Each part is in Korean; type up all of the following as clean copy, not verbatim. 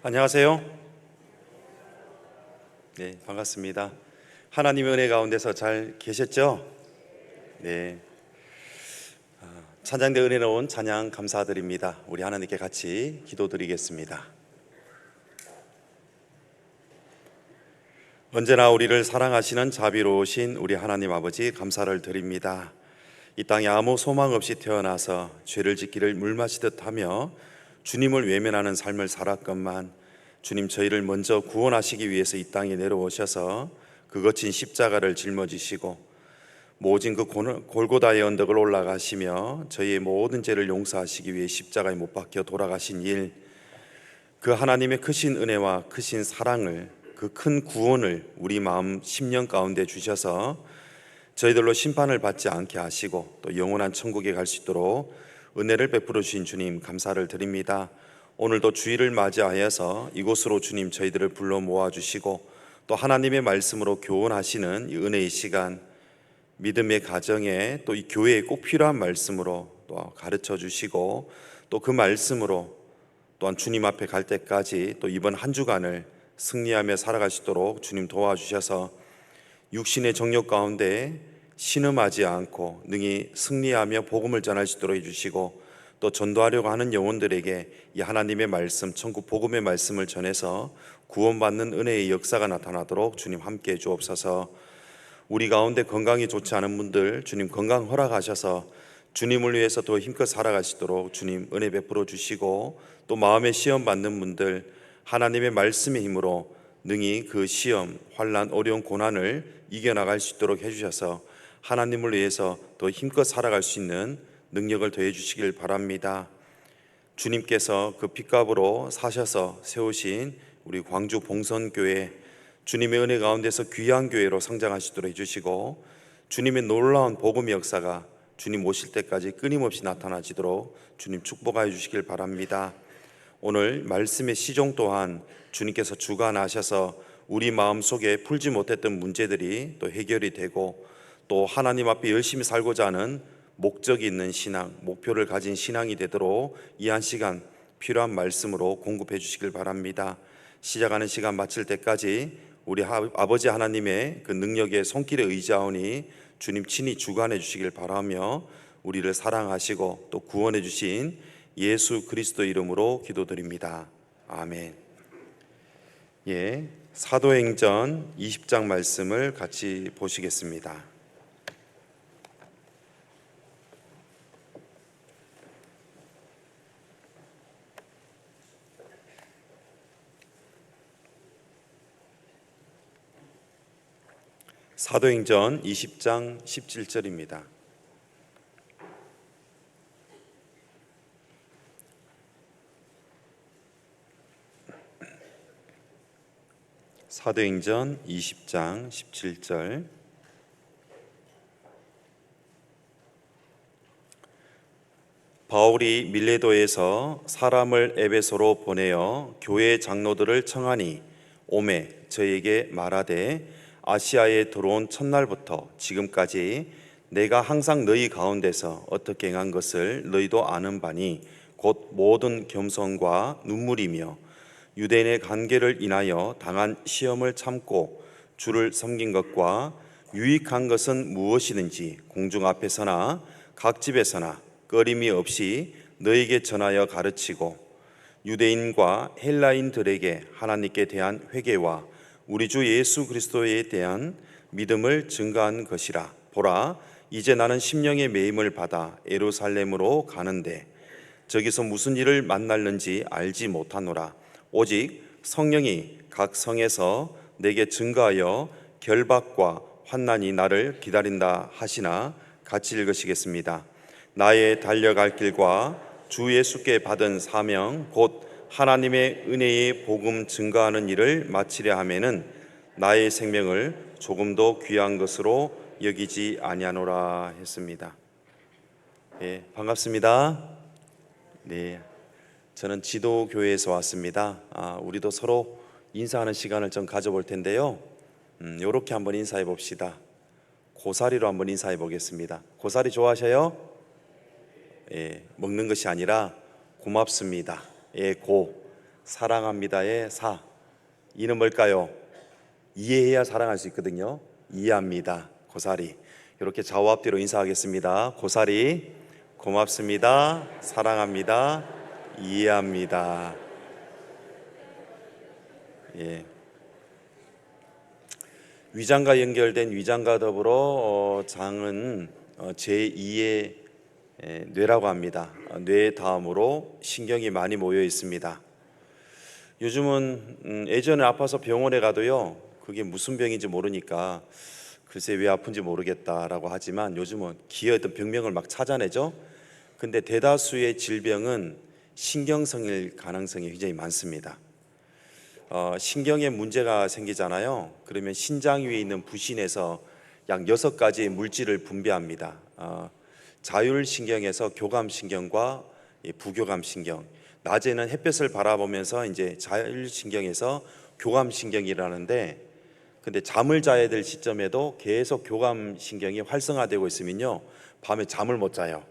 안녕하세요. 네, 반갑습니다. 하나님의 은혜 가운데서 잘 계셨죠? 네, 찬양대 은혜로운 찬양 감사드립니다. 우리 하나님께 같이 기도드리겠습니다. 언제나 우리를 사랑하시는 자비로우신 우리 하나님 아버지 감사를 드립니다. 이 땅에 아무 소망 없이 태어나서 죄를 짓기를 물마시듯 하며 주님을 외면하는 삶을 살았건만 주님 저희를 먼저 구원하시기 위해서 이 땅에 내려오셔서 그 거친 십자가를 짊어지시고 모진 그 골고다의 언덕을 올라가시며 저희의 모든 죄를 용서하시기 위해 십자가에 못 박혀 돌아가신 일, 그 하나님의 크신 은혜와 크신 사랑을, 그 큰 구원을 우리 마음 심령 가운데 주셔서 저희들로 심판을 받지 않게 하시고 또 영원한 천국에 갈 수 있도록 은혜를 베풀어 주신 주님 감사를 드립니다. 오늘도 주일을 맞이하여서 이곳으로 주님 저희들을 불러 모아주시고 또 하나님의 말씀으로 교훈하시는 이 은혜의 시간, 믿음의 가정에 또 이 교회에 꼭 필요한 말씀으로 또 가르쳐 주시고 또 그 말씀으로 또한 주님 앞에 갈 때까지 또 이번 한 주간을 승리하며 살아갈 수 있도록 주님 도와주셔서 육신의 정욕 가운데 신음하지 않고 능히 승리하며 복음을 전할 수 있도록 해주시고 또 전도하려고 하는 영혼들에게 이 하나님의 말씀, 천국 복음의 말씀을 전해서 구원받는 은혜의 역사가 나타나도록 주님 함께해 주옵소서. 우리 가운데 건강이 좋지 않은 분들 주님 건강 허락하셔서 주님을 위해서 더 힘껏 살아가시도록 주님 은혜 베풀어 주시고 또 마음의 시험 받는 분들 하나님의 말씀의 힘으로 능히 그 시험, 환난, 어려운 고난을 이겨나갈 수 있도록 해주셔서 하나님을 위해서 더 힘껏 살아갈 수 있는 능력을 더해 주시길 바랍니다. 주님께서 그 핏값으로 사셔서 세우신 우리 광주 봉선교회 주님의 은혜 가운데서 귀한 교회로 성장하시도록 해주시고 주님의 놀라운 복음의 역사가 주님 오실 때까지 끊임없이 나타나지도록 주님 축복하여 주시길 바랍니다. 오늘 말씀의 시종 또한 주님께서 주관하셔서 우리 마음속에 풀지 못했던 문제들이 또 해결이 되고 또 하나님 앞에 열심히 살고자 하는 목적이 있는 신앙, 목표를 가진 신앙이 되도록 이 한 시간 필요한 말씀으로 공급해 주시길 바랍니다. 시작하는 시간 마칠 때까지 우리 아버지 하나님의 그 능력의 손길에 의지하오니 주님 친히 주관해 주시길 바라며 우리를 사랑하시고 또 구원해 주신 예수 그리스도 이름으로 기도드립니다. 아멘. 예, 사도행전 20장 말씀을 같이 보시겠습니다. 사도행전 20장 17절입니다. 사도행전 20장 17절. 바울이 밀레도에서 사람을 에베소로 보내어 교회 장로들을 청하니 오매 저에게 말하되 아시아에 들어온 첫날부터 지금까지 내가 항상 너희 가운데서 어떻게 행한 것을 너희도 아는 바니 곧 모든 겸손과 눈물이며 유대인의 관계를 인하여 당한 시험을 참고 주를 섬긴 것과 유익한 것은 무엇이든지 공중 앞에서나 각 집에서나 꺼림이 없이 너희에게 전하여 가르치고 유대인과 헬라인들에게 하나님께 대한 회개와 우리 주 예수 그리스도에 대한 믿음을 증거한 것이라. 보라, 이제 나는 심령의 매임을 받아 예루살렘으로 가는데 저기서 무슨 일을 만날는지 알지 못하노라. 오직 성령이 각 성에서 내게 증거하여 결박과 환난이 나를 기다린다 하시나. 같이 읽으시겠습니다. 나의 달려갈 길과 주 예수께 받은 사명 곧 하나님의 은혜의 복음 증거하는 일을 마치려 하면은 나의 생명을 조금도 귀한 것으로 여기지 아니하노라 했습니다. 네, 반갑습니다. 네, 저는 지도교회에서 왔습니다. 우리도 서로 인사하는 시간을 좀 가져볼 텐데요. 이렇게 한번 인사해 봅시다. 고사리로 한번 인사해 보겠습니다. 고사리 좋아하셔요? 예, 먹는 것이 아니라 고맙습니다. 예, 고 사랑합니다의 사. 이는 뭘까요? 이해해야 사랑할 수 있거든요. 이해합니다. 고사리. 이렇게 좌우 앞뒤로 인사하겠습니다. 고사리, 고맙습니다. 사랑합니다. 이해합니다. 예. 위장과 연결된 위장과 더불어 장은 제2의 뇌라고 합니다. 뇌 다음으로 신경이 많이 모여 있습니다. 요즘은 예전에 아파서 병원에 가도요, 그게 무슨 병인지 모르니까 글쎄 왜 아픈지 모르겠다라고 하지만 요즘은 기의 어떤 병명을 막 찾아내죠. 근데 대다수의 질병은 신경성일 가능성이 굉장히 많습니다. 신경에 문제가 생기잖아요. 그러면 신장 위에 있는 부신에서 약 6가지의 물질을 분비합니다. 자율신경에서 교감신경과 부교감신경. 낮에는 햇볕을 바라보면서 이제 자율신경에서 교감신경이라는데, 근데 잠을 자야 될 시점에도 계속 교감신경이 활성화되고 있으면요, 밤에 잠을 못 자요.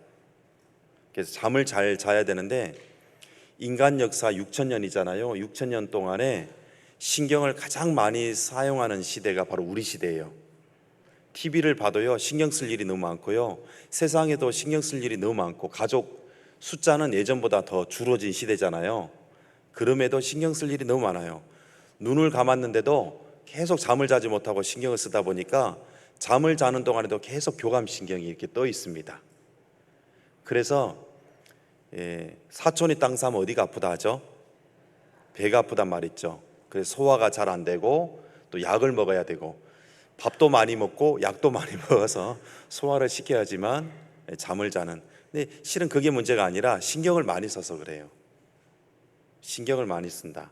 그래서 잠을 잘 자야 되는데, 인간 역사 6천년이잖아요. 6천년 동안에 신경을 가장 많이 사용하는 시대가 바로 우리 시대예요. TV를 봐도요, 신경 쓸 일이 너무 많고요, 세상에도 신경 쓸 일이 너무 많고, 가족 숫자는 예전보다 더 줄어진 시대잖아요. 그럼에도 신경 쓸 일이 너무 많아요. 눈을 감았는데도 계속 잠을 자지 못하고 신경을 쓰다 보니까 잠을 자는 동안에도 계속 교감신경이 이렇게 떠 있습니다. 그래서 사촌이 땅 사면 어디가 아프다 하죠? 배가 아프단 말 있죠. 그래서 소화가 잘 안 되고 또 약을 먹어야 되고, 밥도 많이 먹고 약도 많이 먹어서 소화를 시켜야지만 잠을 자는. 근데 실은 그게 문제가 아니라 신경을 많이 써서 그래요. 신경을 많이 쓴다.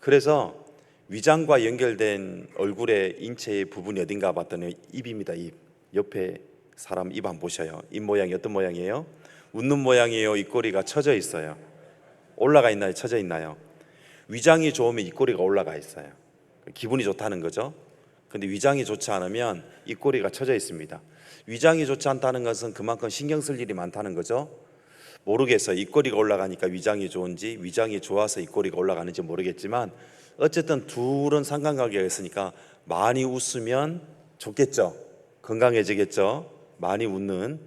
그래서 위장과 연결된 얼굴의 인체의 부분이 어딘가 봤더니 입입니다. 입. 옆에 사람 입 한번 보셔요. 입 모양이 어떤 모양이에요? 웃는 모양이에요? 입꼬리가 처져 있어요? 올라가 있나요? 처져 있나요? 위장이 좋으면 입꼬리가 올라가 있어요. 기분이 좋다는 거죠. 근데 위장이 좋지 않으면 입꼬리가 처져 있습니다. 위장이 좋지 않다는 것은 그만큼 신경 쓸 일이 많다는 거죠. 모르겠어요. 입꼬리가 올라가니까 위장이 좋은지, 위장이 좋아서 입꼬리가 올라가는지 모르겠지만, 어쨌든 둘은 상관관계가 있으니까 많이 웃으면 좋겠죠. 건강해지겠죠. 많이 웃는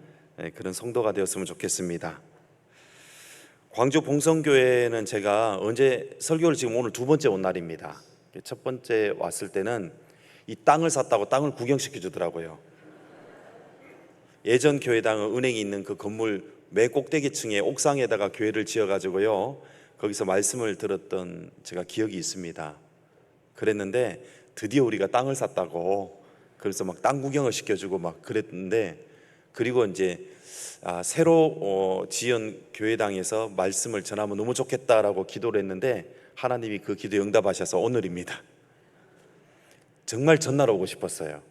그런 성도가 되었으면 좋겠습니다. 광주 봉성교회는 제가 언제 설교를 지금 오늘 2번째 온 날입니다. 첫 번째 왔을 때는 이 땅을 샀다고 땅을 구경시켜 주더라고요. 예전 교회당은 은행이 있는 그 건물 맨 꼭대기층에 옥상에다가 교회를 지어가지고요, 거기서 말씀을 들었던 제가 기억이 있습니다. 그랬는데 드디어 우리가 땅을 샀다고, 그래서 막 땅 구경을 시켜주고 막 그랬는데, 그리고 이제 새로 지은 교회당에서 말씀을 전하면 너무 좋겠다라고 기도를 했는데 하나님이 그 기도에 응답하셔서 오늘입니다. 정말 전날 오고 싶었어요.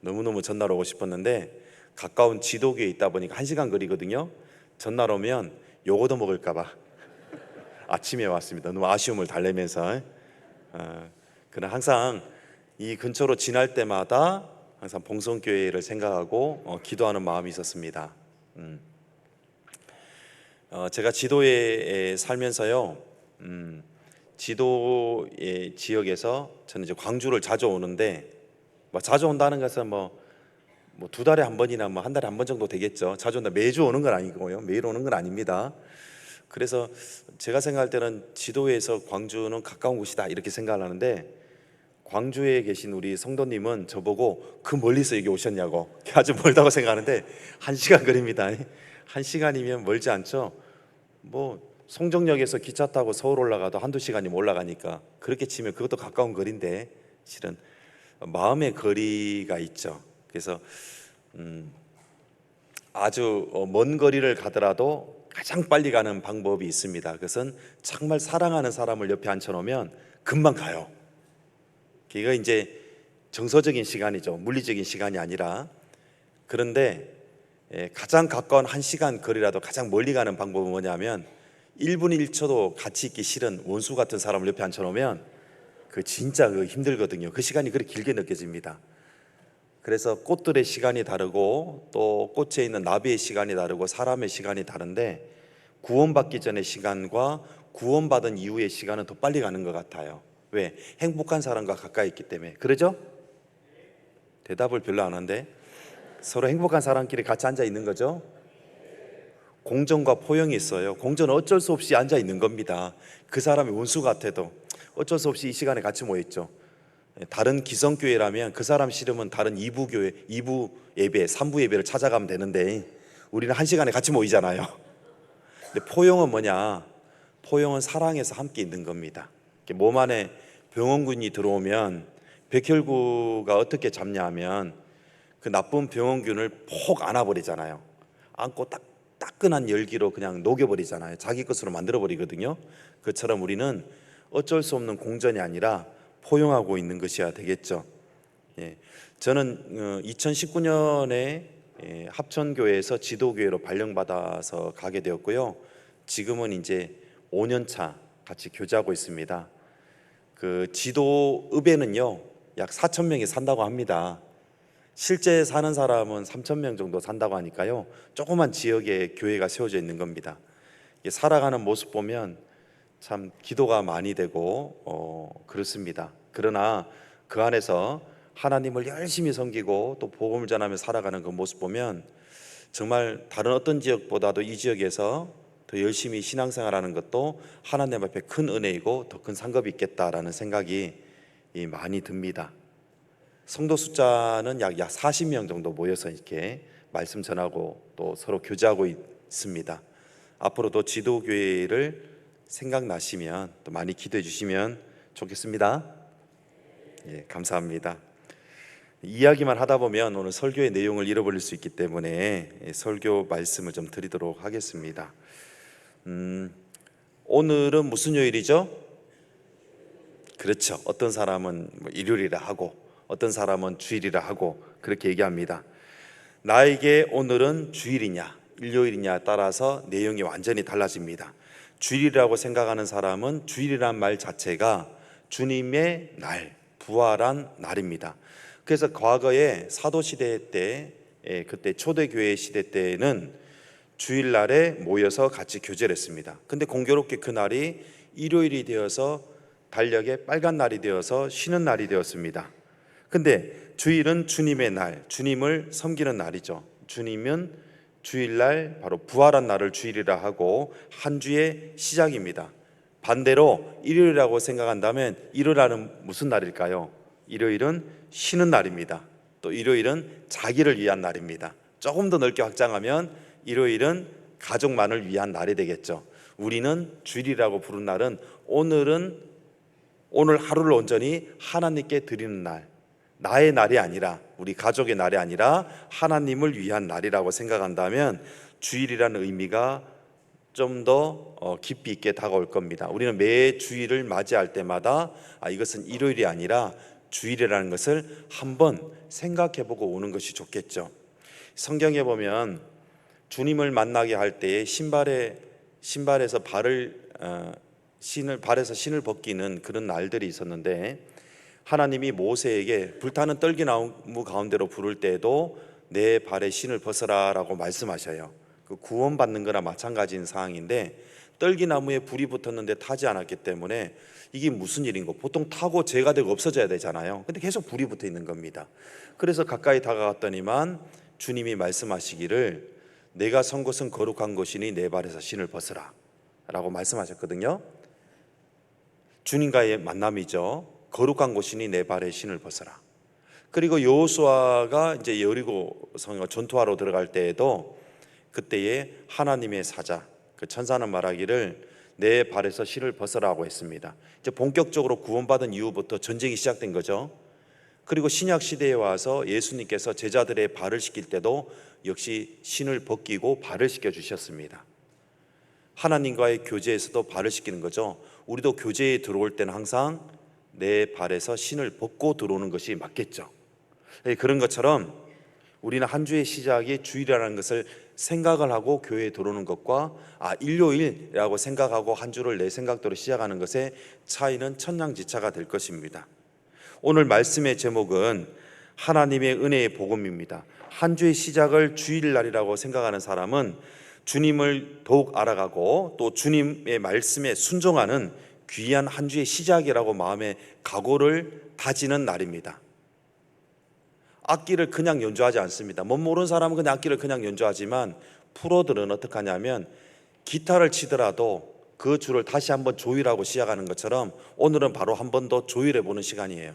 너무너무 전날 오고 싶었는데 가까운 지도교에 있다 보니까 1시간 거리거든요. 전날 오면 요거도 먹을까 봐 아침에 왔습니다. 너무 아쉬움을 달래면서. 그러나 항상 이 근처로 지날 때마다 항상 봉성교회를 생각하고 기도하는 마음이 있었습니다. 제가 지도에 살면서요, 지도의 지역에서 저는 이제 광주를 자주 오는데, 자주 온다는 것은 뭐 2달에 한 번이나 한 달에 한 번 정도 되겠죠. 자주 온다, 매주 오는 건 아니고요, 매일 오는 건 아닙니다. 그래서 제가 생각할 때는 지도에서 광주는 가까운 곳이다 이렇게 생각을 하는데, 광주에 계신 우리 성도님은 저보고 그 멀리서 여기 오셨냐고, 아주 멀다고 생각하는데 1시간 거리입니다. 1시간이면 멀지 않죠. 송정역에서 기차 타고 서울 올라가도 1-2시간이면 올라가니까 그렇게 치면 그것도 가까운 거리인데, 실은 마음의 거리가 있죠. 그래서 아주 먼 거리를 가더라도 가장 빨리 가는 방법이 있습니다. 그것은 정말 사랑하는 사람을 옆에 앉혀놓으면 금방 가요. 그게 이제 정서적인 시간이죠. 물리적인 시간이 아니라. 그런데 가장 가까운 1시간 거리라도 가장 멀리 가는 방법은 뭐냐면, 1분 1초도 같이 있기 싫은 원수 같은 사람을 옆에 앉혀놓으면 진짜 힘들거든요. 그 시간이 그렇게 길게 느껴집니다. 그래서 꽃들의 시간이 다르고 또 꽃에 있는 나비의 시간이 다르고 사람의 시간이 다른데, 구원받기 전의 시간과 구원받은 이후의 시간은 더 빨리 가는 것 같아요. 왜? 행복한 사람과 가까이 있기 때문에. 그러죠? 대답을 별로 안 하는데 서로 행복한 사람끼리 같이 앉아 있는 거죠. 공정과 포용이 있어요. 공정은 어쩔 수 없이 앉아 있는 겁니다. 그 사람이 원수 같아도 어쩔 수 없이 이 시간에 같이 모여 있죠. 다른 기성교회라면 그 사람 싫으면 다른 2부 교회, 2부 예배, 3부 예배를 찾아가면 되는데 우리는 한 시간에 같이 모이잖아요. 근데 포용은 뭐냐? 포용은 사랑해서 함께 있는 겁니다. 몸 안에 병원균이 들어오면 백혈구가 어떻게 잡냐 하면 그 나쁜 병원균을 폭 안아버리잖아요. 안고 따끈한 열기로 그냥 녹여버리잖아요. 자기 것으로 만들어버리거든요. 그처럼 우리는 어쩔 수 없는 공전이 아니라 포용하고 있는 것이어야 되겠죠. 저는 2019년에 합천교회에서 지도교회로 발령받아서 가게 되었고요. 지금은 이제 5년 차 같이 교제하고 있습니다. 그 지도읍에는요 약 4,000명이 산다고 합니다. 실제 사는 사람은 3,000명 정도 산다고 하니까요, 조그만 지역에 교회가 세워져 있는 겁니다. 살아가는 모습 보면 참 기도가 많이 되고 그렇습니다. 그러나 그 안에서 하나님을 열심히 섬기고 또 복음을 전하며 살아가는 그 모습 보면 정말 다른 어떤 지역보다도 이 지역에서 더 열심히 신앙생활하는 것도 하나님 앞에 큰 은혜이고 더 큰 상급이 있겠다라는 생각이 많이 듭니다. 성도 숫자는 약 40명 정도 모여서 이렇게 말씀 전하고 또 서로 교제하고 있습니다. 앞으로도 지도교회를 생각나시면 또 많이 기도해 주시면 좋겠습니다. 감사합니다. 이야기만 하다 보면 오늘 설교의 내용을 잃어버릴 수 있기 때문에 설교 말씀을 좀 드리도록 하겠습니다. 오늘은 무슨 요일이죠? 그렇죠. 어떤 사람은 일요일이라 하고 어떤 사람은 주일이라 하고 그렇게 얘기합니다. 나에게 오늘은 주일이냐 일요일이냐에 따라서 내용이 완전히 달라집니다. 주일이라고 생각하는 사람은 주일이란 말 자체가 주님의 날, 부활한 날입니다. 그래서 과거에 사도시대 때, 그때 초대교회 시대 때는 주일날에 모여서 같이 교제를 했습니다. 근데 공교롭게 그날이 일요일이 되어서 달력에 빨간 날이 되어서 쉬는 날이 되었습니다. 근데 주일은 주님의 날, 주님을 섬기는 날이죠. 주님은 주일날 바로 부활한 날을 주일이라 하고 한 주의 시작입니다. 반대로 일요일이라고 생각한다면 일요일은 무슨 날일까요? 일요일은 쉬는 날입니다. 또 일요일은 자기를 위한 날입니다. 조금 더 넓게 확장하면 일요일은 가족만을 위한 날이 되겠죠. 우리는 주일이라고 부른 날은 오늘 하루를 온전히 하나님께 드리는 날, 나의 날이 아니라 우리 가족의 날이 아니라 하나님을 위한 날이라고 생각한다면 주일이라는 의미가 좀 더 깊이 있게 다가올 겁니다. 우리는 매 주일을 맞이할 때마다 이것은 일요일이 아니라 주일이라는 것을 한번 생각해보고 오는 것이 좋겠죠. 성경에 보면 주님을 만나게 할 때에 신발에서 발에서 신을 벗기는 그런 날들이 있었는데 하나님이 모세에게 불타는 떨기나무 가운데로 부를 때에도 내 발에 신을 벗어라라고 말씀하셔요. 그 구원받는 거나 마찬가지인 상황인데 떨기나무에 불이 붙었는데 타지 않았기 때문에 이게 무슨 일인고, 보통 타고 죄가 되고 없어져야 되잖아요. 근데 계속 불이 붙어 있는 겁니다. 그래서 가까이 다가갔더니만 주님이 말씀하시기를 내가 선 곳은 거룩한 것이니 내 발에서 신을 벗으라 라고 말씀하셨거든요. 주님과의 만남이죠. 거룩한 곳이니 내 발에 신을 벗어라. 그리고 여호수아가 이제 여리고 성에 전투하러 들어갈 때에도 그때에 하나님의 사자 그 천사는 말하기를 내 발에서 신을 벗어라고 했습니다. 이제 본격적으로 구원받은 이후부터 전쟁이 시작된 거죠. 그리고 신약 시대에 와서 예수님께서 제자들의 발을 씻길 때도 역시 신을 벗기고 발을 씻겨 주셨습니다. 하나님과의 교제에서도 발을 씻기는 거죠. 우리도 교제에 들어올 때는 항상 내 발에서 신을 벗고 들어오는 것이 맞겠죠. 그런 것처럼 우리는 한 주의 시작이 주일이라는 것을 생각을 하고 교회에 들어오는 것과 일요일이라고 생각하고 한 주를 내 생각대로 시작하는 것의 차이는 천냥지차가 될 것입니다. 오늘 말씀의 제목은 하나님의 은혜의 복음입니다. 한 주의 시작을 주일날이라고 생각하는 사람은 주님을 더욱 알아가고 또 주님의 말씀에 순종하는 귀한 한 주의 시작이라고 마음의 각오를 다지는 날입니다. 악기를 그냥 연주하지 않습니다. 못 모르는 사람은 그냥 악기를 그냥 연주하지만 프로들은 어떻게 하냐면 기타를 치더라도 그 줄을 다시 한번 조율하고 시작하는 것처럼 오늘은 바로 한 번 더 조율해 보는 시간이에요.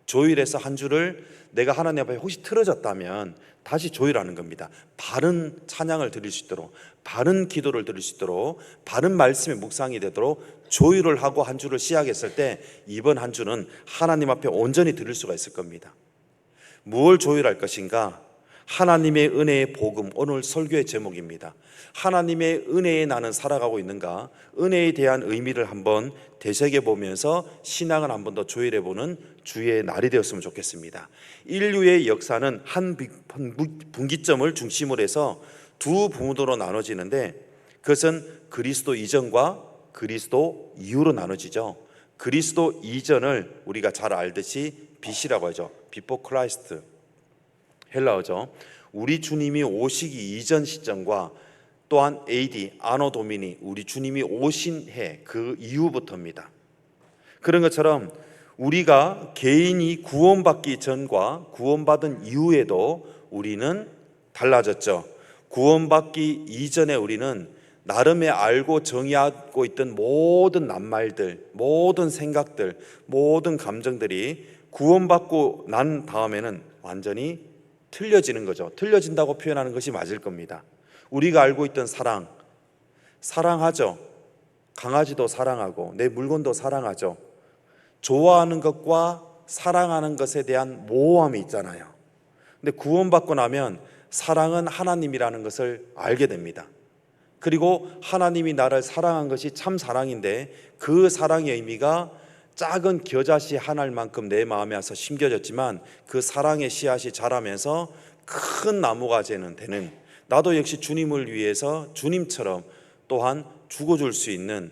조율해서 한 줄을 내가 하나님 앞에 혹시 틀어졌다면 다시 조율하는 겁니다. 바른 찬양을 드릴 수 있도록, 바른 기도를 드릴 수 있도록, 바른 말씀의 묵상이 되도록 조율을 하고 한 줄을 시작했을 때 이번 한 주는 하나님 앞에 온전히 드릴 수가 있을 겁니다. 무엇을 조율할 것인가? 하나님의 은혜의 복음, 오늘 설교의 제목입니다. 하나님의 은혜에 나는 살아가고 있는가? 은혜에 대한 의미를 한번 되새겨보면서 신앙을 한번 더 조율해보는 주의 날이 되었으면 좋겠습니다. 인류의 역사는 한 분기점을 중심으로 해서 두 부분으로 나눠지는데 그것은 그리스도 이전과 그리스도 이후로 나눠지죠. 그리스도 이전을 우리가 잘 알듯이 BC라고 하죠. Before Christ, 헬라어죠. 우리 주님이 오시기 이전 시점과 또한 AD, 아노 도미니, 우리 주님이 오신 해 그 이후부터입니다. 그런 것처럼 우리가 개인이 구원받기 전과 구원받은 이후에도 우리는 달라졌죠. 구원받기 이전에 우리는 나름의 알고 정의하고 있던 모든 낱말들, 모든 생각들, 모든 감정들이 구원받고 난 다음에는 완전히 틀려지는 거죠. 틀려진다고 표현하는 것이 맞을 겁니다. 우리가 알고 있던 사랑, 사랑하죠. 강아지도 사랑하고 내 물건도 사랑하죠. 좋아하는 것과 사랑하는 것에 대한 모호함이 있잖아요. 근데 구원받고 나면 사랑은 하나님이라는 것을 알게 됩니다. 그리고 하나님이 나를 사랑한 것이 참 사랑인데 그 사랑의 의미가 작은 겨자씨 한 알만큼 내 마음에 와서 심겨졌지만 그 사랑의 씨앗이 자라면서 큰 나무가 되는 나도 역시 주님을 위해서 주님처럼 또한 죽어줄 수 있는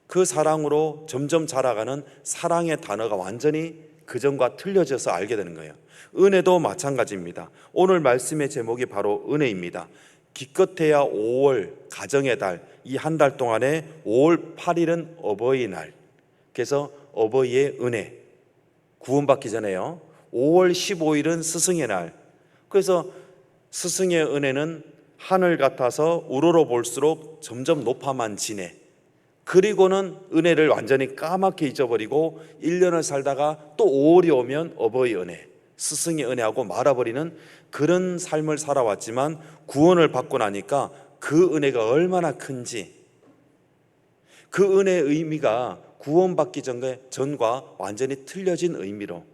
그 사랑으로 점점 자라가는 사랑의 단어가 완전히 그전과 틀려져서 알게 되는 거예요. 은혜도 마찬가지입니다. 오늘 말씀의 제목이 바로 은혜입니다. 기껏해야 5월 가정의 달, 이 한 달 동안에 5월 8일은 어버이날, 그래서 어버이의 은혜, 구원받기 전에요. 5월 15일은 스승의 날, 그래서 스승의 은혜는 하늘 같아서 우러러 볼수록 점점 높아만 지네. 그리고는 은혜를 완전히 까맣게 잊어버리고 1년을 살다가 또 5월이 오면 어버이 은혜, 스승의 은혜하고 말아버리는 그런 삶을 살아왔지만 구원을 받고 나니까 그 은혜가 얼마나 큰지, 그 은혜의 의미가 구원받기 전과 완전히 틀려진 의미로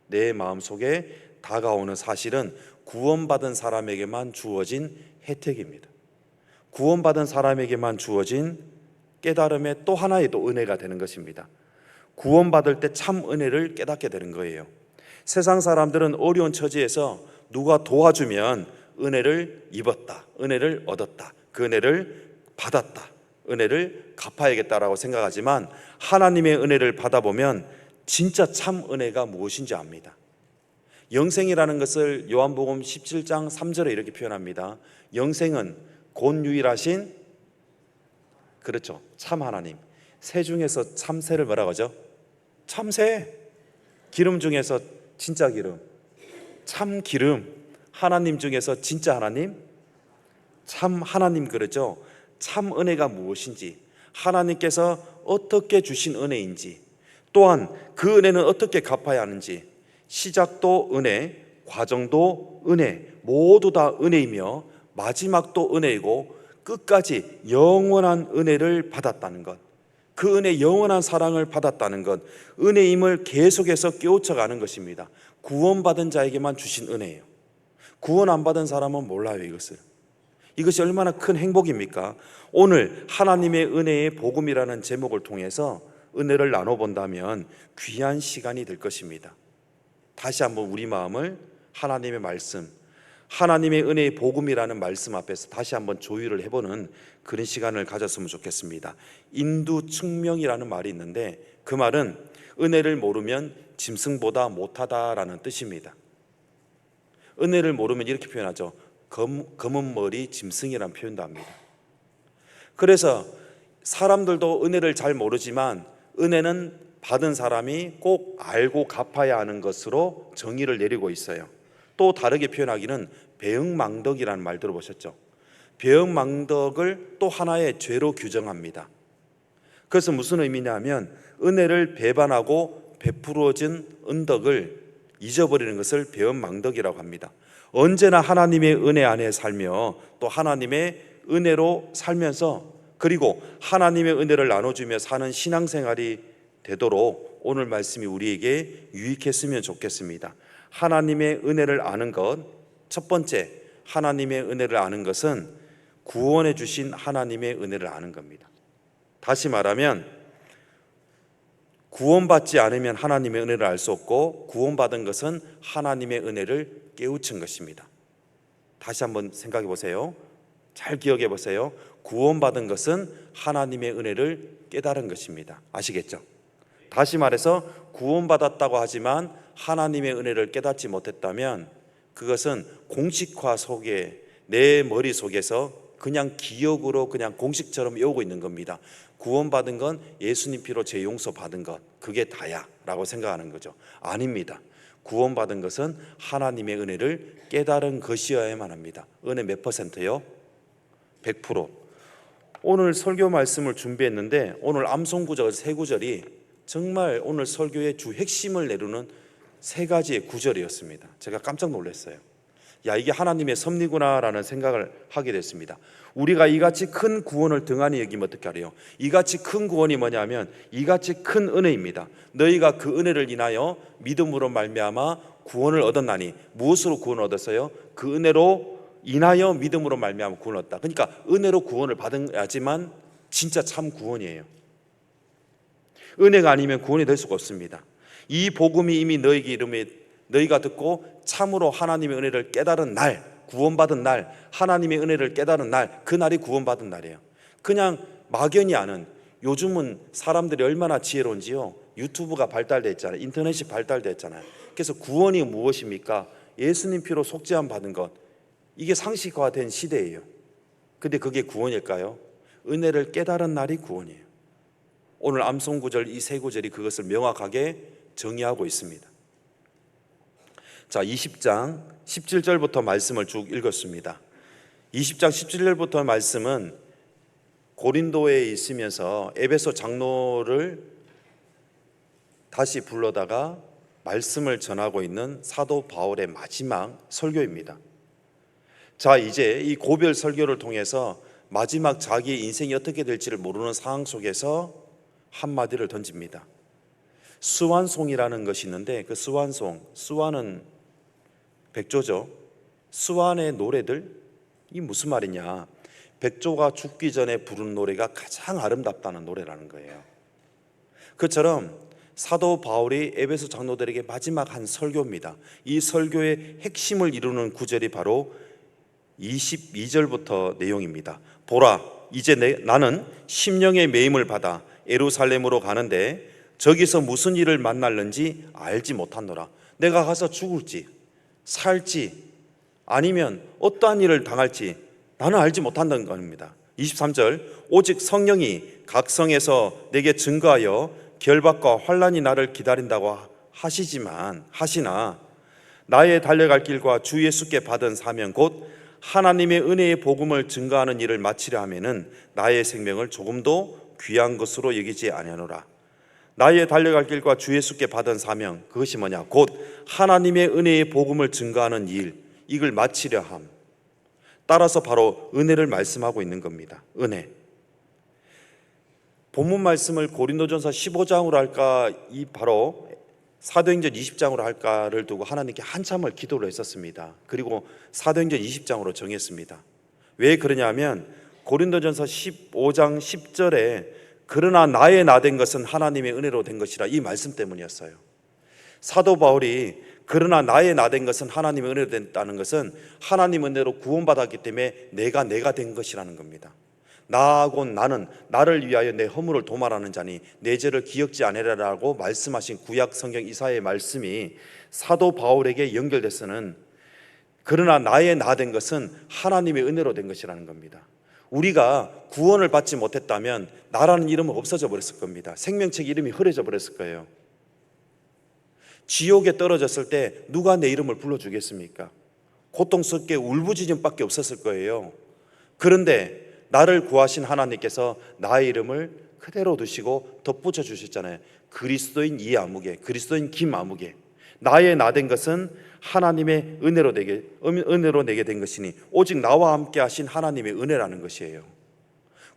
내 마음속에 다가오는 사실은 구원받은 사람에게만 주어진 혜택입니다. 구원받은 사람에게만 주어진 깨달음의 또 하나의 또 은혜가 되는 것입니다. 구원받을 때 참 은혜를 깨닫게 되는 거예요. 세상 사람들은 어려운 처지에서 누가 도와주면 은혜를 입었다, 은혜를 얻었다, 그 은혜를 받았다, 은혜를 갚아야겠다라고 생각하지만 하나님의 은혜를 받아보면 진짜 참 은혜가 무엇인지 압니다. 영생이라는 것을 요한복음 17장 3절에 이렇게 표현합니다. 영생은 곧 유일하신, 그렇죠, 참 하나님. 새 중에서 참새를 뭐라고 하죠? 참새. 기름 중에서 진짜 기름, 참 기름. 하나님 중에서 진짜 하나님, 참 하나님. 그러죠. 참 은혜가 무엇인지, 하나님께서 어떻게 주신 은혜인지, 또한 그 은혜는 어떻게 갚아야 하는지, 시작도 은혜, 과정도 은혜, 모두 다 은혜이며 마지막도 은혜이고 끝까지 영원한 은혜를 받았다는 것, 그 은혜 영원한 사랑을 받았다는 것, 은혜임을 계속해서 깨우쳐가는 것입니다. 구원받은 자에게만 주신 은혜예요. 구원 안 받은 사람은 몰라요. 이것이 얼마나 큰 행복입니까? 오늘 하나님의 은혜의 복음이라는 제목을 통해서 은혜를 나눠본다면 귀한 시간이 될 것입니다. 다시 한번 우리 마음을 하나님의 말씀, 하나님의 은혜의 복음이라는 말씀 앞에서 다시 한번 조율을 해보는 그런 시간을 가졌으면 좋겠습니다. 인두측명이라는 말이 있는데 그 말은 은혜를 모르면 짐승보다 못하다라는 뜻입니다. 은혜를 모르면 이렇게 표현하죠. 검은 머리 짐승이라는 표현도 합니다. 그래서 사람들도 은혜를 잘 모르지만 은혜는 받은 사람이 꼭 알고 갚아야 하는 것으로 정의를 내리고 있어요. 또 다르게 표현하기는 배응망덕이라는 말 들어보셨죠? 배응망덕을 또 하나의 죄로 규정합니다. 그래서 무슨 의미냐면 은혜를 배반하고 베풀어진 은덕을 잊어버리는 것을 배응망덕이라고 합니다. 언제나 하나님의 은혜 안에 살며 또 하나님의 은혜로 살면서 그리고 하나님의 은혜를 나눠주며 사는 신앙생활이 되도록 오늘 말씀이 우리에게 유익했으면 좋겠습니다. 하나님의 은혜를 아는 것, 첫 번째 하나님의 은혜를 아는 것은 구원해 주신 하나님의 은혜를 아는 겁니다. 다시 말하면 구원받지 않으면 하나님의 은혜를 알 수 없고 구원받은 것은 하나님의 은혜를 깨우친 것입니다. 다시 한번 생각해 보세요. 잘 기억해 보세요. 구원받은 것은 하나님의 은혜를 깨달은 것입니다. 아시겠죠? 다시 말해서 구원받았다고 하지만 하나님의 은혜를 깨닫지 못했다면 그것은 공식화 속에 내 머릿속에서 그냥 기억으로 그냥 공식처럼 외우고 있는 겁니다. 구원받은 건 예수님 피로 죄 용서 받은 것, 그게 다야 라고 생각하는 거죠. 아닙니다. 구원받은 것은 하나님의 은혜를 깨달은 것이어야만 합니다. 은혜 몇 %요? 100%. 오늘 설교 말씀을 준비했는데 오늘 암송구절 세 구절이 정말 오늘 설교의 주 핵심을 내루는 세 가지의 구절이었습니다. 제가 깜짝 놀랐어요. 야, 이게 하나님의 섭리구나라는 생각을 하게 됐습니다. 우리가 이같이 큰 구원을 등한히 여기면 어떻게 하래요? 이같이 큰 구원이 뭐냐면 이같이 큰 은혜입니다. 너희가 그 은혜를 인하여 믿음으로 말미암아 구원을 얻었나니 무엇으로 구원을 얻었어요? 그 은혜로 인하여 믿음으로 말미암아 구원을 얻었다. 그러니까 은혜로 구원을 받아야지만 진짜 참 구원이에요. 은혜가 아니면 구원이 될 수가 없습니다. 이 복음이 이미 너희에게 이름에 너희가 듣고 참으로 하나님의 은혜를 깨달은 날, 구원받은 날, 하나님의 은혜를 깨달은 날, 그 날이 구원받은 날이에요. 그냥 막연히 아는, 요즘은 사람들이 얼마나 지혜로운지요. 유튜브가 발달됐잖아요. 인터넷이 발달됐잖아요. 그래서 구원이 무엇입니까? 예수님 피로 속죄함 받은 것. 이게 상식화된 시대예요. 근데 그게 구원일까요? 은혜를 깨달은 날이 구원이에요. 오늘 암송구절 이 세 구절이 그것을 명확하게 정의하고 있습니다. 자, 20장 17절부터 말씀을 쭉 읽었습니다. 20장 17절부터 말씀은 고린도에 있으면서 에베소 장로를 다시 불러다가 말씀을 전하고 있는 사도 바울의 마지막 설교입니다. 자, 이제 이 고별 설교를 통해서 마지막 자기의 인생이 어떻게 될지를 모르는 상황 속에서 한마디를 던집니다. 수완송이라는 것이 있는데 그 수완송, 수완은 백조죠. 수완의 노래들, 이 무슨 말이냐? 백조가 죽기 전에 부르는 노래가 가장 아름답다는 노래라는 거예요. 그처럼 사도 바울이 에베소 장로들에게 마지막 한 설교입니다. 이 설교의 핵심을 이루는 구절이 바로 22절부터 내용입니다. 보라, 이제 나는 심령의 매임을 받아 예루살렘으로 가는데 저기서 무슨 일을 만날는지 알지 못하노라. 내가 가서 죽을지 살지 아니면 어떠한 일을 당할지 나는 알지 못한다는 겁니다. 23절, 오직 성령이 각 성에서 내게 증거하여 결박과 환난이 나를 기다린다고 하시나 나의 달려갈 길과 주 예수께 받은 사명 곧 하나님의 은혜의 복음을 증거하는 일을 마치려 하면은 나의 생명을 조금도 귀한 것으로 여기지 아니하노라. 나의 달려갈 길과 주 예수께 받은 사명, 그것이 뭐냐? 곧 하나님의 은혜의 복음을 증거하는 일, 이걸 마치려 함. 따라서 바로 은혜를 말씀하고 있는 겁니다. 은혜. 본문 말씀을 고린도전서 15장으로 할까, 이 바로 사도행전 20장으로 할까를 두고 하나님께 한참을 기도를 했었습니다. 그리고 사도행전 20장으로 정했습니다. 왜 그러냐면 고린도전서 15장 10절에 그러나 나의 나 된 것은 하나님의 은혜로 된 것이라, 이 말씀 때문이었어요. 사도 바울이 그러나 나의 나 된 것은 하나님의 은혜로 됐다는 것은 하나님 은혜로 구원받았기 때문에 내가 된 것이라는 겁니다. 나하고 나는 나를 위하여 내 허물을 도말하는 자니 내 죄를 기억지 아니하리라고 말씀하신 구약 성경 이사야의 말씀이 사도 바울에게 연결돼서는 그러나 나의 나 된 것은 하나님의 은혜로 된 것이라는 겁니다. 우리가 구원을 받지 못했다면 나라는 이름은 없어져 버렸을 겁니다. 생명책 이름이 흐려져 버렸을 거예요. 지옥에 떨어졌을 때 누가 내 이름을 불러주겠습니까? 고통스럽게 울부짖음밖에 없었을 거예요. 그런데 나를 구하신 하나님께서 나의 이름을 그대로 두시고 덧붙여 주셨잖아요. 그리스도인 이아무개, 그리스도인 김아무개. 나의 나 된 것은 하나님의 은혜로 내게 된 것이니 오직 나와 함께 하신 하나님의 은혜라는 것이에요.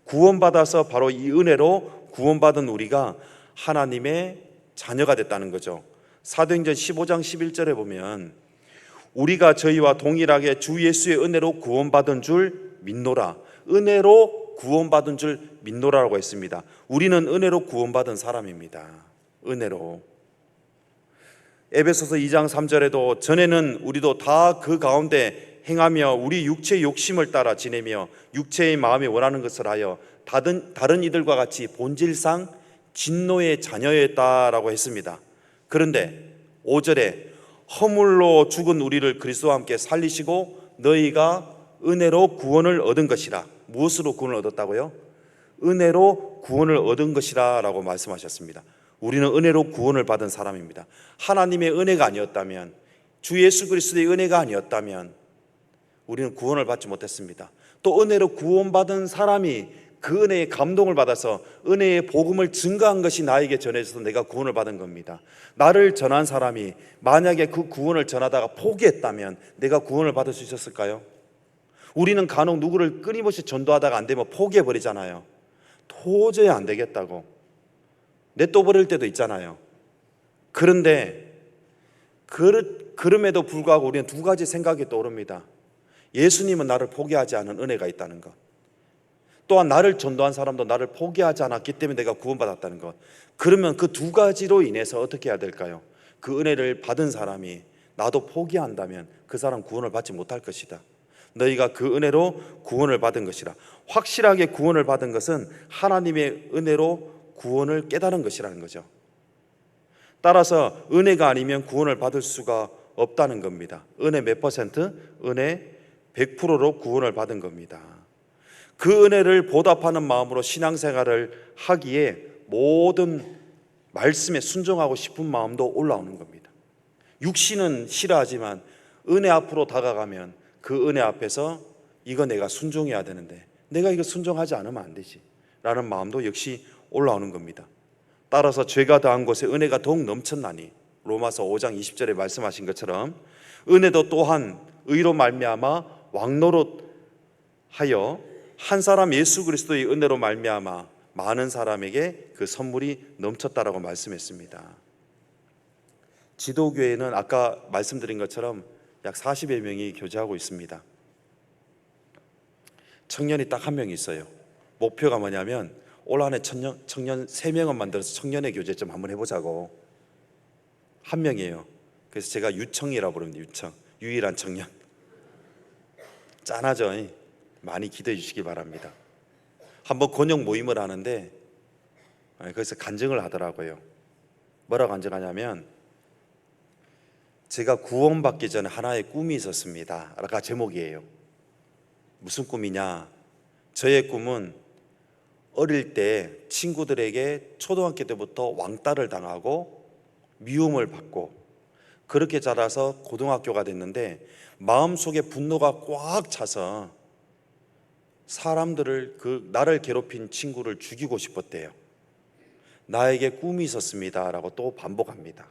구원받아서 바로 이 은혜로 구원받은 우리가 하나님의 자녀가 됐다는 거죠. 사도행전 15장 11절에 보면 우리가 저희와 동일하게 주 예수의 은혜로 구원받은 줄 믿노라. 은혜로 구원받은 줄 믿노라라고 했습니다. 우리는 은혜로 구원받은 사람입니다. 은혜로. 에베소서 2장 3절에도 전에는 우리도 다 그 가운데 행하며 우리 육체의 욕심을 따라 지내며 육체의 마음이 원하는 것을 하여 다른 이들과 같이 본질상 진노의 자녀였다라고 했습니다. 그런데 5절에 허물로 죽은 우리를 그리스도와 함께 살리시고 너희가 은혜로 구원을 얻은 것이라. 무엇으로 구원을 얻었다고요? 은혜로 구원을 얻은 것이라 라고 말씀하셨습니다. 우리는 은혜로 구원을 받은 사람입니다. 하나님의 은혜가 아니었다면, 주 예수 그리스도의 은혜가 아니었다면 우리는 구원을 받지 못했습니다. 또 은혜로 구원받은 사람이 그 은혜에 감동을 받아서 은혜의 복음을 증거한 것이 나에게 전해져서 내가 구원을 받은 겁니다. 나를 전한 사람이 만약에 그 구원을 전하다가 포기했다면 내가 구원을 받을 수 있었을까요? 우리는 간혹 누구를 끊임없이 전도하다가 안 되면 포기해버리잖아요. 도저히 안 되겠다고 냅둬버릴 때도 있잖아요. 그런데 그럼에도 불구하고 우리는 두 가지 생각이 떠오릅니다. 예수님은 나를 포기하지 않은 은혜가 있다는 것, 또한 나를 전도한 사람도 나를 포기하지 않았기 때문에 내가 구원받았다는 것. 그러면 그 두 가지로 인해서 어떻게 해야 될까요? 그 은혜를 받은 사람이 나도 포기한다면 그 사람 구원을 받지 못할 것이다. 너희가 그 은혜로 구원을 받은 것이라. 확실하게 구원을 받은 것은 하나님의 은혜로 구원을 깨달은 것이라는 거죠. 따라서 은혜가 아니면 구원을 받을 수가 없다는 겁니다. 은혜 몇 퍼센트? 은혜 100%로 구원을 받은 겁니다. 그 은혜를 보답하는 마음으로 신앙생활을 하기에 모든 말씀에 순종하고 싶은 마음도 올라오는 겁니다. 육신은 싫어하지만 은혜 앞으로 다가가면 그 은혜 앞에서 이거 내가 순종해야 되는데 내가 이거 순종하지 않으면 안 되지 라는 마음도 역시 올라오는 겁니다. 따라서 죄가 더한 곳에 은혜가 더욱 넘쳤나니 로마서 5장 20절에 말씀하신 것처럼 은혜도 또한 의로 말미암아 왕노릇하여 한 사람 예수 그리스도의 은혜로 말미암아 많은 사람에게 그 선물이 넘쳤다라고 말씀했습니다. 지도교회는 아까 말씀드린 것처럼 약 40여 명이 교제하고 있습니다. 청년이 딱 한 명 있어요. 목표가 뭐냐면 올 한해 청년 3명은 만들어서 청년의 교제 좀 한번 해보자고. 한 명이에요. 그래서 제가 유청이라고 부릅니다. 유청, 유일한 청년. 짠하죠? 많이 기대해 주시기 바랍니다. 한번 권역 모임을 하는데 거기서 간증을 하더라고요. 뭐라고 간증하냐면 제가 구원받기 전에 하나의 꿈이 있었습니다 라가 제목이에요. 무슨 꿈이냐? 저의 꿈은 어릴 때 친구들에게 초등학교 때부터 왕따를 당하고 미움을 받고 그렇게 자라서 고등학교가 됐는데 마음속에 분노가 꽉 차서 사람들을 나를 괴롭힌 친구를 죽이고 싶었대요. 나에게 꿈이 있었습니다 라고 또 반복합니다.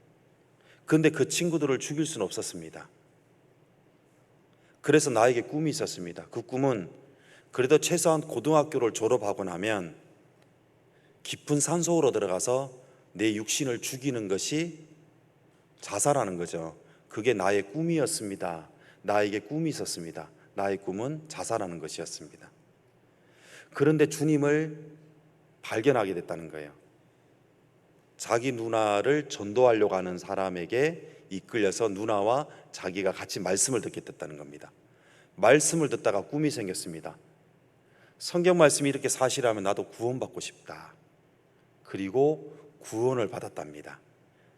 그런데 그 친구들을 죽일 수는 없었습니다. 그래서 나에게 꿈이 있었습니다. 그 꿈은 그래도 최소한 고등학교를 졸업하고 나면 깊은 산속으로 들어가서 내 육신을 죽이는 것이 자살하는 거죠. 그게 나의 꿈이었습니다. 나에게 꿈이 있었습니다. 나의 꿈은 자살하는 것이었습니다. 그런데 주님을 발견하게 됐다는 거예요. 자기 누나를 전도하려고 하는 사람에게 이끌려서 누나와 자기가 같이 말씀을 듣게 됐다는 겁니다. 말씀을 듣다가 꿈이 생겼습니다. 성경 말씀이 이렇게 사실하면 나도 구원받고 싶다. 그리고 구원을 받았답니다.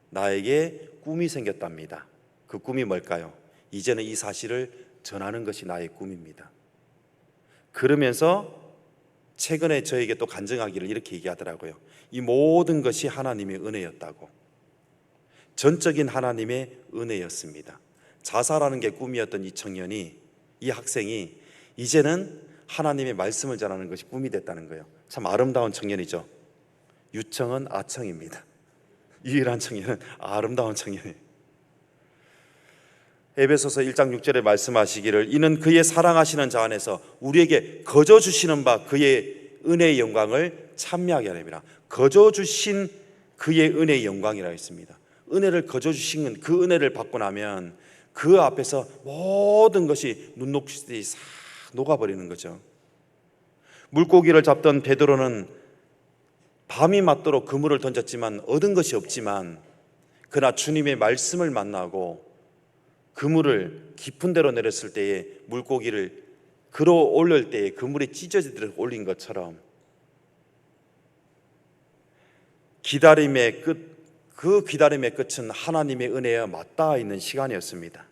나에게 꿈이 생겼답니다. 그 꿈이 뭘까요? 이제는 이 사실을 전하는 것이 나의 꿈입니다. 그러면서 최근에 저에게 또 간증하기를 이렇게 얘기하더라고요. 이 모든 것이 하나님의 은혜였다고. 전적인 하나님의 은혜였습니다. 자살하는 게 꿈이었던 이 청년이, 이 학생이 이제는 하나님의 말씀을 전하는 것이 꿈이 됐다는 거예요. 참 아름다운 청년이죠. 유청은 아청입니다. 유일한 청년은 아름다운 청년이에요. 에베소서 1장 6절에 말씀하시기를 이는 그의 사랑하시는 자 안에서 우리에게 거저 주시는 바 그의 은혜의 영광을 찬미하게 하렵니다. 거저 주신 그의 은혜의 영광이라고 했습니다. 은혜를 거저 주신 그 은혜를 받고 나면 그 앞에서 모든 것이 눈 녹듯이 싹 녹아버리는 거죠. 물고기를 잡던 베드로는 밤이 맞도록 그물을 던졌지만 얻은 것이 없지만, 그러나 주님의 말씀을 만나고 그물을 깊은 데로 내렸을 때에 물고기를 끌어올릴 때에 그물이 찢어지도록 올린 것처럼 기다림의 끝, 그 기다림의 끝은 하나님의 은혜에 맞닿아 있는 시간이었습니다.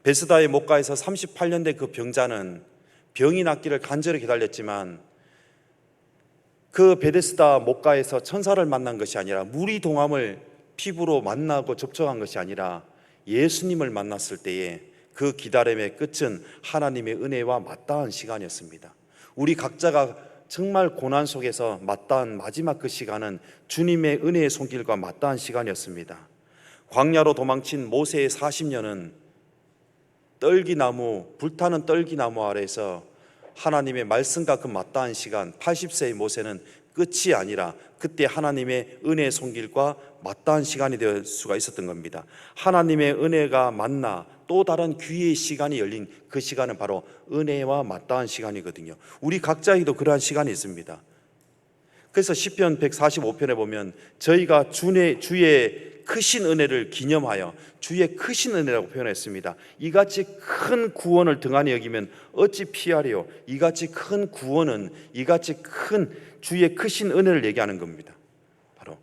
베스다의 목가에서 38년 된 그 병자는 병이 낫기를 간절히 기다렸지만 그 베데스다 목가에서 천사를 만난 것이 아니라 무리동암을 피부로 만나고 접촉한 것이 아니라 예수님을 만났을 때에 그 기다림의 끝은 하나님의 은혜와 맞닿은 시간이었습니다. 우리 각자가 정말 고난 속에서 맞닿은 마지막 그 시간은 주님의 은혜의 손길과 맞닿은 시간이었습니다. 광야로 도망친 모세의 40년은 떨기나무, 불타는 떨기나무 아래에서 하나님의 말씀과 그 맞닿은 시간, 80세의 모세는 끝이 아니라 그때 하나님의 은혜의 손길과 맞닿은 시간이 될 수가 있었던 겁니다. 하나님의 은혜가 만나 또 다른 귀의 시간이 열린 그 시간은 바로 은혜와 맞닿은 시간이거든요. 우리 각자에도 그러한 시간이 있습니다. 그래서 시편 145편에 보면 저희가 주의 크신 은혜를 기념하여, 주의 크신 은혜라고 표현했습니다. 이같이 큰 구원을 등한히 여기면 어찌 피하리요. 이같이 큰 구원은 이같이 큰 주의 크신 은혜를 얘기하는 겁니다. 바로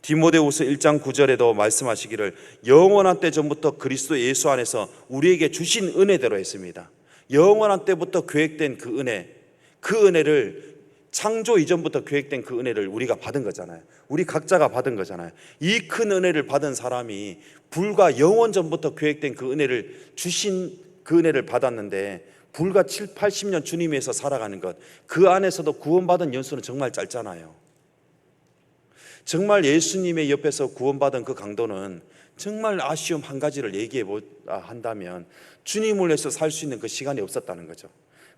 디모데후서 1장 9절에도 말씀하시기를 영원한 때 전부터 그리스도 예수 안에서 우리에게 주신 은혜대로 했습니다. 영원한 때부터 계획된 그 은혜, 그 은혜를 창조 이전부터 계획된 그 은혜를 우리가 받은 거잖아요. 우리 각자가 받은 거잖아요. 이 큰 은혜를 받은 사람이 불과 영원 전부터 계획된 그 은혜를 주신 그 은혜를 받았는데 불과 7, 80년 주님에서 살아가는 것, 그 안에서도 구원받은 연수는 정말 짧잖아요. 정말 예수님의 옆에서 구원받은 그 강도는 정말 아쉬움 한 가지를 얘기해 한다면 주님을 위해서 살 수 있는 그 시간이 없었다는 거죠.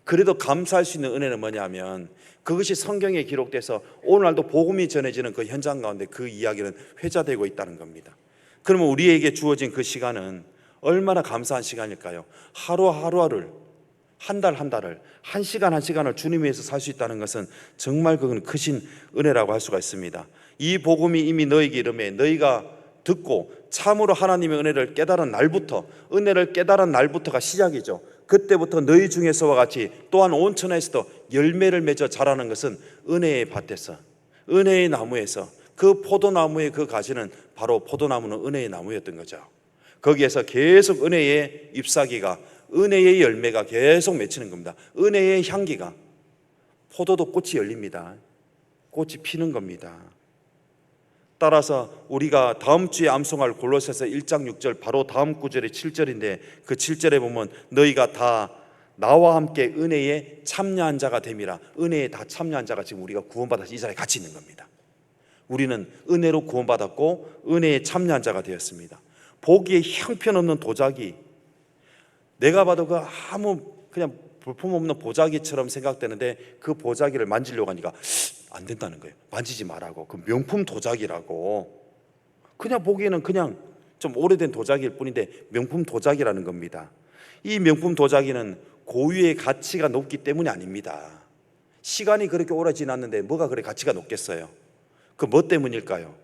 그래도 감사할 수 있는 은혜는 뭐냐면 그것이 성경에 기록돼서 오늘날도 복음이 전해지는 그 현장 가운데 그 이야기는 회자되고 있다는 겁니다. 그러면 우리에게 주어진 그 시간은 얼마나 감사한 시간일까요? 하루하루를, 한 달 한 달을, 한 시간 한 시간을 주님 위해서 살 수 있다는 것은 정말 그건 크신 은혜라고 할 수가 있습니다. 이 복음이 이미 너에게 이르매 너희가 듣고 참으로 하나님의 은혜를 깨달은 날부터, 은혜를 깨달은 날부터가 시작이죠. 그때부터 너희 중에서와 같이 또한 온 천하에서도 열매를 맺어 자라는 것은 은혜의 밭에서, 은혜의 나무에서, 그 포도나무의 그 가지는 바로 포도나무는 은혜의 나무였던 거죠. 거기에서 계속 은혜의 잎사귀가, 은혜의 열매가 계속 맺히는 겁니다. 은혜의 향기가, 포도도 꽃이 열립니다. 꽃이 피는 겁니다. 따라서 우리가 다음 주에 암송할 골로새서 1장 6절 바로 다음 구절이 7절인데 그 7절에 보면 너희가 다 나와 함께 은혜에 참여한 자가 됨이라. 은혜에 다 참여한 자가 지금 우리가 구원받아서 이 자리에 같이 있는 겁니다. 우리는 은혜로 구원받았고 은혜에 참여한 자가 되었습니다. 보기에 형편없는 도자기, 내가 봐도 그 아무 그냥 볼품없는 보자기처럼 생각되는데 그 보자기를 만지려고 하니까 안 된다는 거예요. 만지지 말라고. 그 명품 도자기라고. 그냥 보기에는 그냥 좀 오래된 도자기일 뿐인데 명품 도자기라는 겁니다. 이 명품 도자기는 고유의 가치가 높기 때문이 아닙니다. 시간이 그렇게 오래 지났는데 뭐가 그래 가치가 높겠어요? 그 뭐 때문일까요?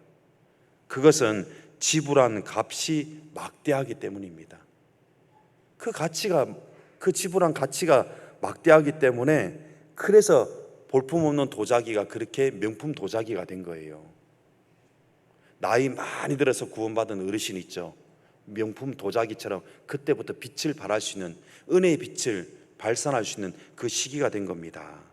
그것은 지불한 값이 막대하기 때문입니다. 그 지불한 가치가 막대하기 때문에 그래서 볼품없는 도자기가 그렇게 명품 도자기가 된 거예요. 나이 많이 들어서 구원받은 어르신 있죠. 명품 도자기처럼 그때부터 빛을 발할 수 있는, 은혜의 빛을 발산할 수 있는 그 시기가 된 겁니다.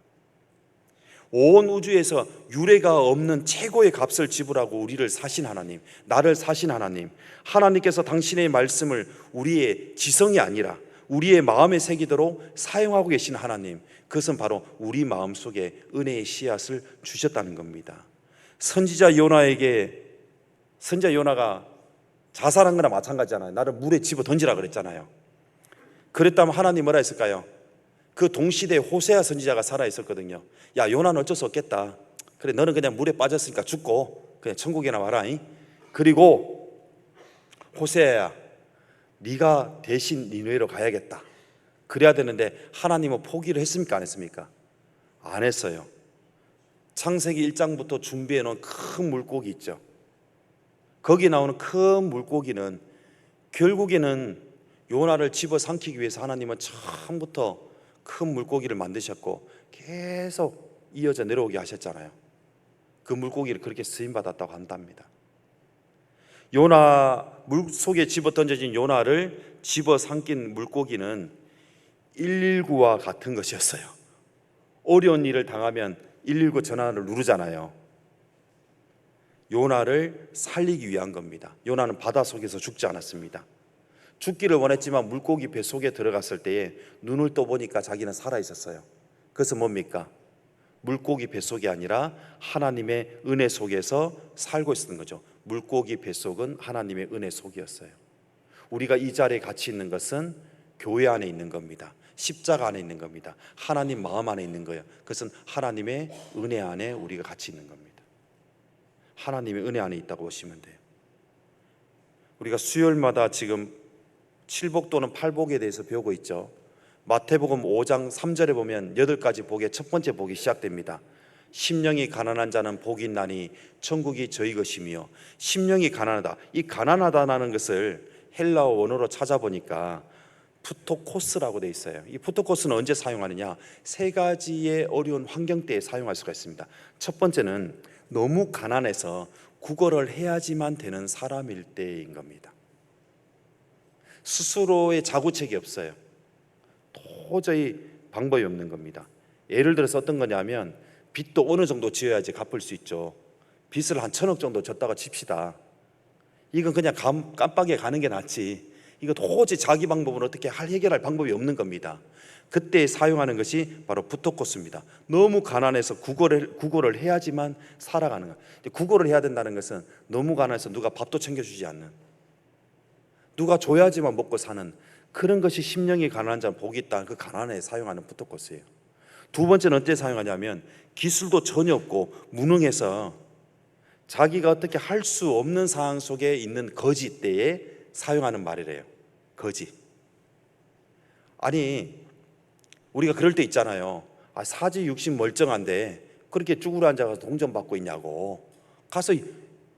온 우주에서 유례가 없는 최고의 값을 지불하고 우리를 사신 하나님, 나를 사신 하나님, 하나님께서 당신의 말씀을 우리의 지성이 아니라 우리의 마음에 새기도록 사용하고 계신 하나님, 그것은 바로 우리 마음속에 은혜의 씨앗을 주셨다는 겁니다. 선지자 요나가 자살한 거나 마찬가지잖아요. 나를 물에 집어 던지라 그랬잖아요. 그랬다면 하나님 뭐라 했을까요? 그 동시대에 호세아 선지자가 살아있었거든요. 야, 요나는 어쩔 수 없겠다. 그래, 너는 그냥 물에 빠졌으니까 죽고 그냥 천국에나 와라. 그리고 호세아야, 네가 대신 니느웨로 가야겠다. 그래야 되는데 하나님은 포기를 했습니까? 안 했습니까? 안 했어요. 창세기 1장부터 준비해 놓은 큰 물고기 있죠. 거기 나오는 큰 물고기는 결국에는 요나를 집어삼키기 위해서 하나님은 처음부터 큰 물고기를 만드셨고 계속 이어져 내려오게 하셨잖아요. 그 물고기를 그렇게 쓰임받았다고 한답니다. 요나, 물속에 집어 던져진 요나를 집어삼킨 물고기는 119와 같은 것이었어요. 어려운 일을 당하면 119 전화를 누르잖아요. 요나를 살리기 위한 겁니다. 요나는 바다 속에서 죽지 않았습니다. 죽기를 원했지만 물고기 배 속에 들어갔을 때에 눈을 떠보니까 자기는 살아있었어요. 그것은 뭡니까? 물고기 뱃속이 아니라 하나님의 은혜 속에서 살고 있었던 거죠. 물고기 뱃속은 하나님의 은혜 속이었어요. 우리가 이 자리에 같이 있는 것은 교회 안에 있는 겁니다. 십자가 안에 있는 겁니다. 하나님 마음 안에 있는 거예요. 그것은 하나님의 은혜 안에 우리가 같이 있는 겁니다. 하나님의 은혜 안에 있다고 보시면 돼요. 우리가 수요일마다 지금 칠복 또는 팔복에 대해서 배우고 있죠. 마태복음 5장 3절에 보면 8가지 복의 첫 번째 복이 시작됩니다. 심령이 가난한 자는 복이 있나니 천국이 저희 것이며. 심령이 가난하다, 이 가난하다는 것을 헬라어 원어로 찾아보니까 푸토코스라고 되어 있어요. 이 푸토코스는 언제 사용하느냐? 세 가지의 어려운 환경 때에 사용할 수가 있습니다. 첫 번째는 너무 가난해서 구걸을 해야지만 되는 사람일 때인 겁니다. 스스로의 자구책이 없어요. 도저히 방법이 없는 겁니다. 예를 들어서 어떤 거냐면 빚도 어느 정도 지어야지 갚을 수 있죠. 빚을 한 1,000억 정도 졌다가 칩시다. 이건 그냥 깜빡이에 가는 게 낫지. 이거 도저히 자기 방법은 어떻게 해결할 방법이 없는 겁니다. 그때 사용하는 것이 바로 푸토코스입니다. 너무 가난해서 구걸을 해야지만 살아가는 거예요. 구걸을 해야 된다는 것은 너무 가난해서 누가 밥도 챙겨주지 않는, 누가 줘야지만 먹고 사는 그런 것이 심령이 가난한 자는 복이 있다. 그 가난에 사용하는 푸토코스예요. 두 번째는 어떻게 사용하냐면 기술도 전혀 없고 무능해서 자기가 어떻게 할 수 없는 상황 속에 있는 거지 때에 사용하는 말이래요. 거지. 아니, 우리가 그럴 때 있잖아요. 사지 육신 멀쩡한데 그렇게 쭈그려 앉아서 동전 받고 있냐고. 가서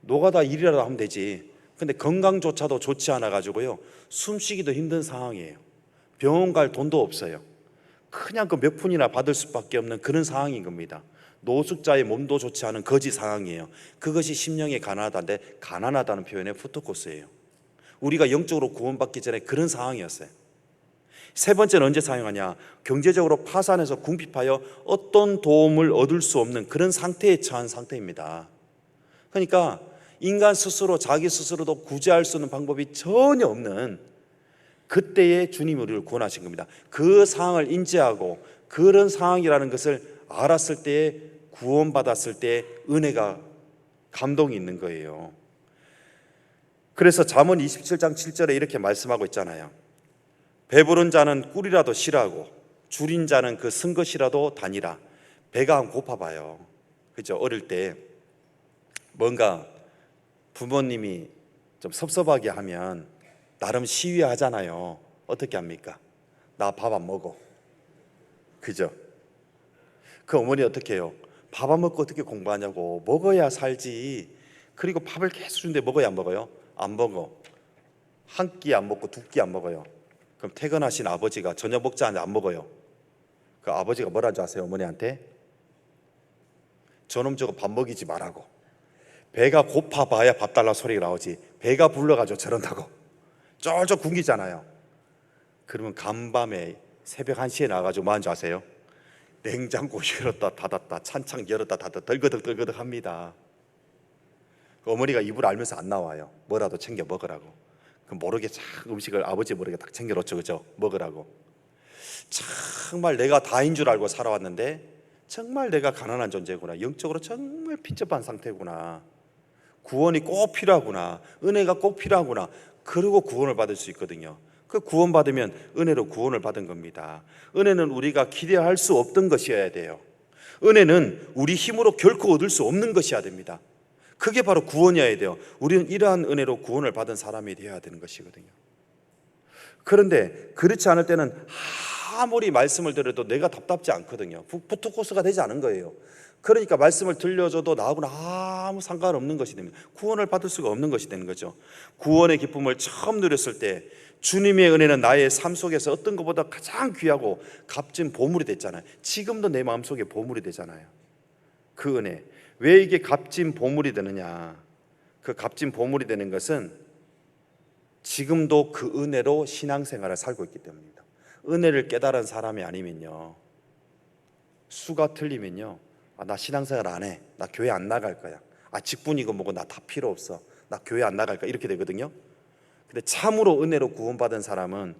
노가다 일이라도 하면 되지. 근데 건강조차도 좋지 않아 가지고요, 숨쉬기도 힘든 상황이에요. 병원 갈 돈도 없어요. 그냥 그 몇 푼이나 받을 수밖에 없는 그런 상황인 겁니다. 노숙자의 몸도 좋지 않은 거지 상황이에요. 그것이 심령이 가난하다인데, 가난하다는 표현의 푸토코스예요. 우리가 영적으로 구원받기 전에 그런 상황이었어요. 세 번째는 언제 사용하냐? 경제적으로 파산해서 궁핍하여 어떤 도움을 얻을 수 없는 그런 상태에 처한 상태입니다. 그러니까 인간 스스로 자기 스스로도 구제할 수 있는 방법이 전혀 없는 그때에 주님이 우리를 구원하신 겁니다. 그 상황을 인지하고 그런 상황이라는 것을 알았을 때에, 구원받았을 때 은혜가, 감동이 있는 거예요. 그래서 잠언 27장 7절에 이렇게 말씀하고 있잖아요. 배부른 자는 꿀이라도 싫어하고 줄인 자는 그 쓴 것이라도 다니라. 배가 한번 고파봐요. 그죠? 어릴 때 뭔가 부모님이 좀 섭섭하게 하면 나름 시위하잖아요. 어떻게 합니까? 나 밥 안 먹어. 그죠? 그 어머니 어떻게 해요? 밥 안 먹고 어떻게 공부하냐고. 먹어야 살지. 그리고 밥을 계속 주는데 먹어야 안 먹어요? 안 먹어. 한 끼 안 먹고 두 끼 안 먹어요. 그럼 퇴근하신 아버지가 저녁 먹자 하는데 안 먹어요. 그 아버지가 뭐라는지 아세요? 어머니한테? 저놈 저거 밥 먹이지 말라고. 배가 고파봐야 밥 달라 소리가 나오지. 배가 불러가지고 저런다고 쫄쫄 굶기잖아요. 그러면 간밤에 새벽 1시에 나가가지고 뭐 하는 줄 아세요? 냉장고 열었다 닫았다, 찬창 열었다 닫았다, 덜거덕 합니다. 어머니가 입을 알면서 안 나와요. 뭐라도 챙겨 먹으라고. 그 모르게 쫙 음식을 아버지 모르게 딱 챙겨놓죠, 그죠? 먹으라고. 정말 내가 다인 줄 알고 살아왔는데 정말 내가 가난한 존재구나, 영적으로 정말 빈접한 상태구나, 구원이 꼭 필요하구나, 은혜가 꼭 필요하구나, 그리고 구원을 받을 수 있거든요. 그 구원 받으면 은혜로 구원을 받은 겁니다. 은혜는 우리가 기대할 수 없던 것이어야 돼요. 은혜는 우리 힘으로 결코 얻을 수 없는 것이어야 됩니다. 그게 바로 구원이어야 돼요. 우리는 이러한 은혜로 구원을 받은 사람이 되어야 되는 것이거든요. 그런데 그렇지 않을 때는 아무리 말씀을 들어도 내가 답답지 않거든요. 푸트코스가 되지 않은 거예요. 그러니까 말씀을 들려줘도 나하고는 아무 상관없는 것이 됩니다. 구원을 받을 수가 없는 것이 되는 거죠. 구원의 기쁨을 처음 누렸을 때 주님의 은혜는 나의 삶 속에서 어떤 것보다 가장 귀하고 값진 보물이 됐잖아요. 지금도 내 마음속에 보물이 되잖아요. 그 은혜. 왜 이게 값진 보물이 되느냐? 그 값진 보물이 되는 것은 지금도 그 은혜로 신앙생활을 살고 있기 때문입니다. 은혜를 깨달은 사람이 아니면요, 수가 틀리면요, 나 신앙생활 안 해, 나 교회 안 나갈 거야, 직분이고 뭐고 나 다 필요 없어, 나 교회 안 나갈 거야, 이렇게 되거든요. 근데 참으로 은혜로 구원받은 사람은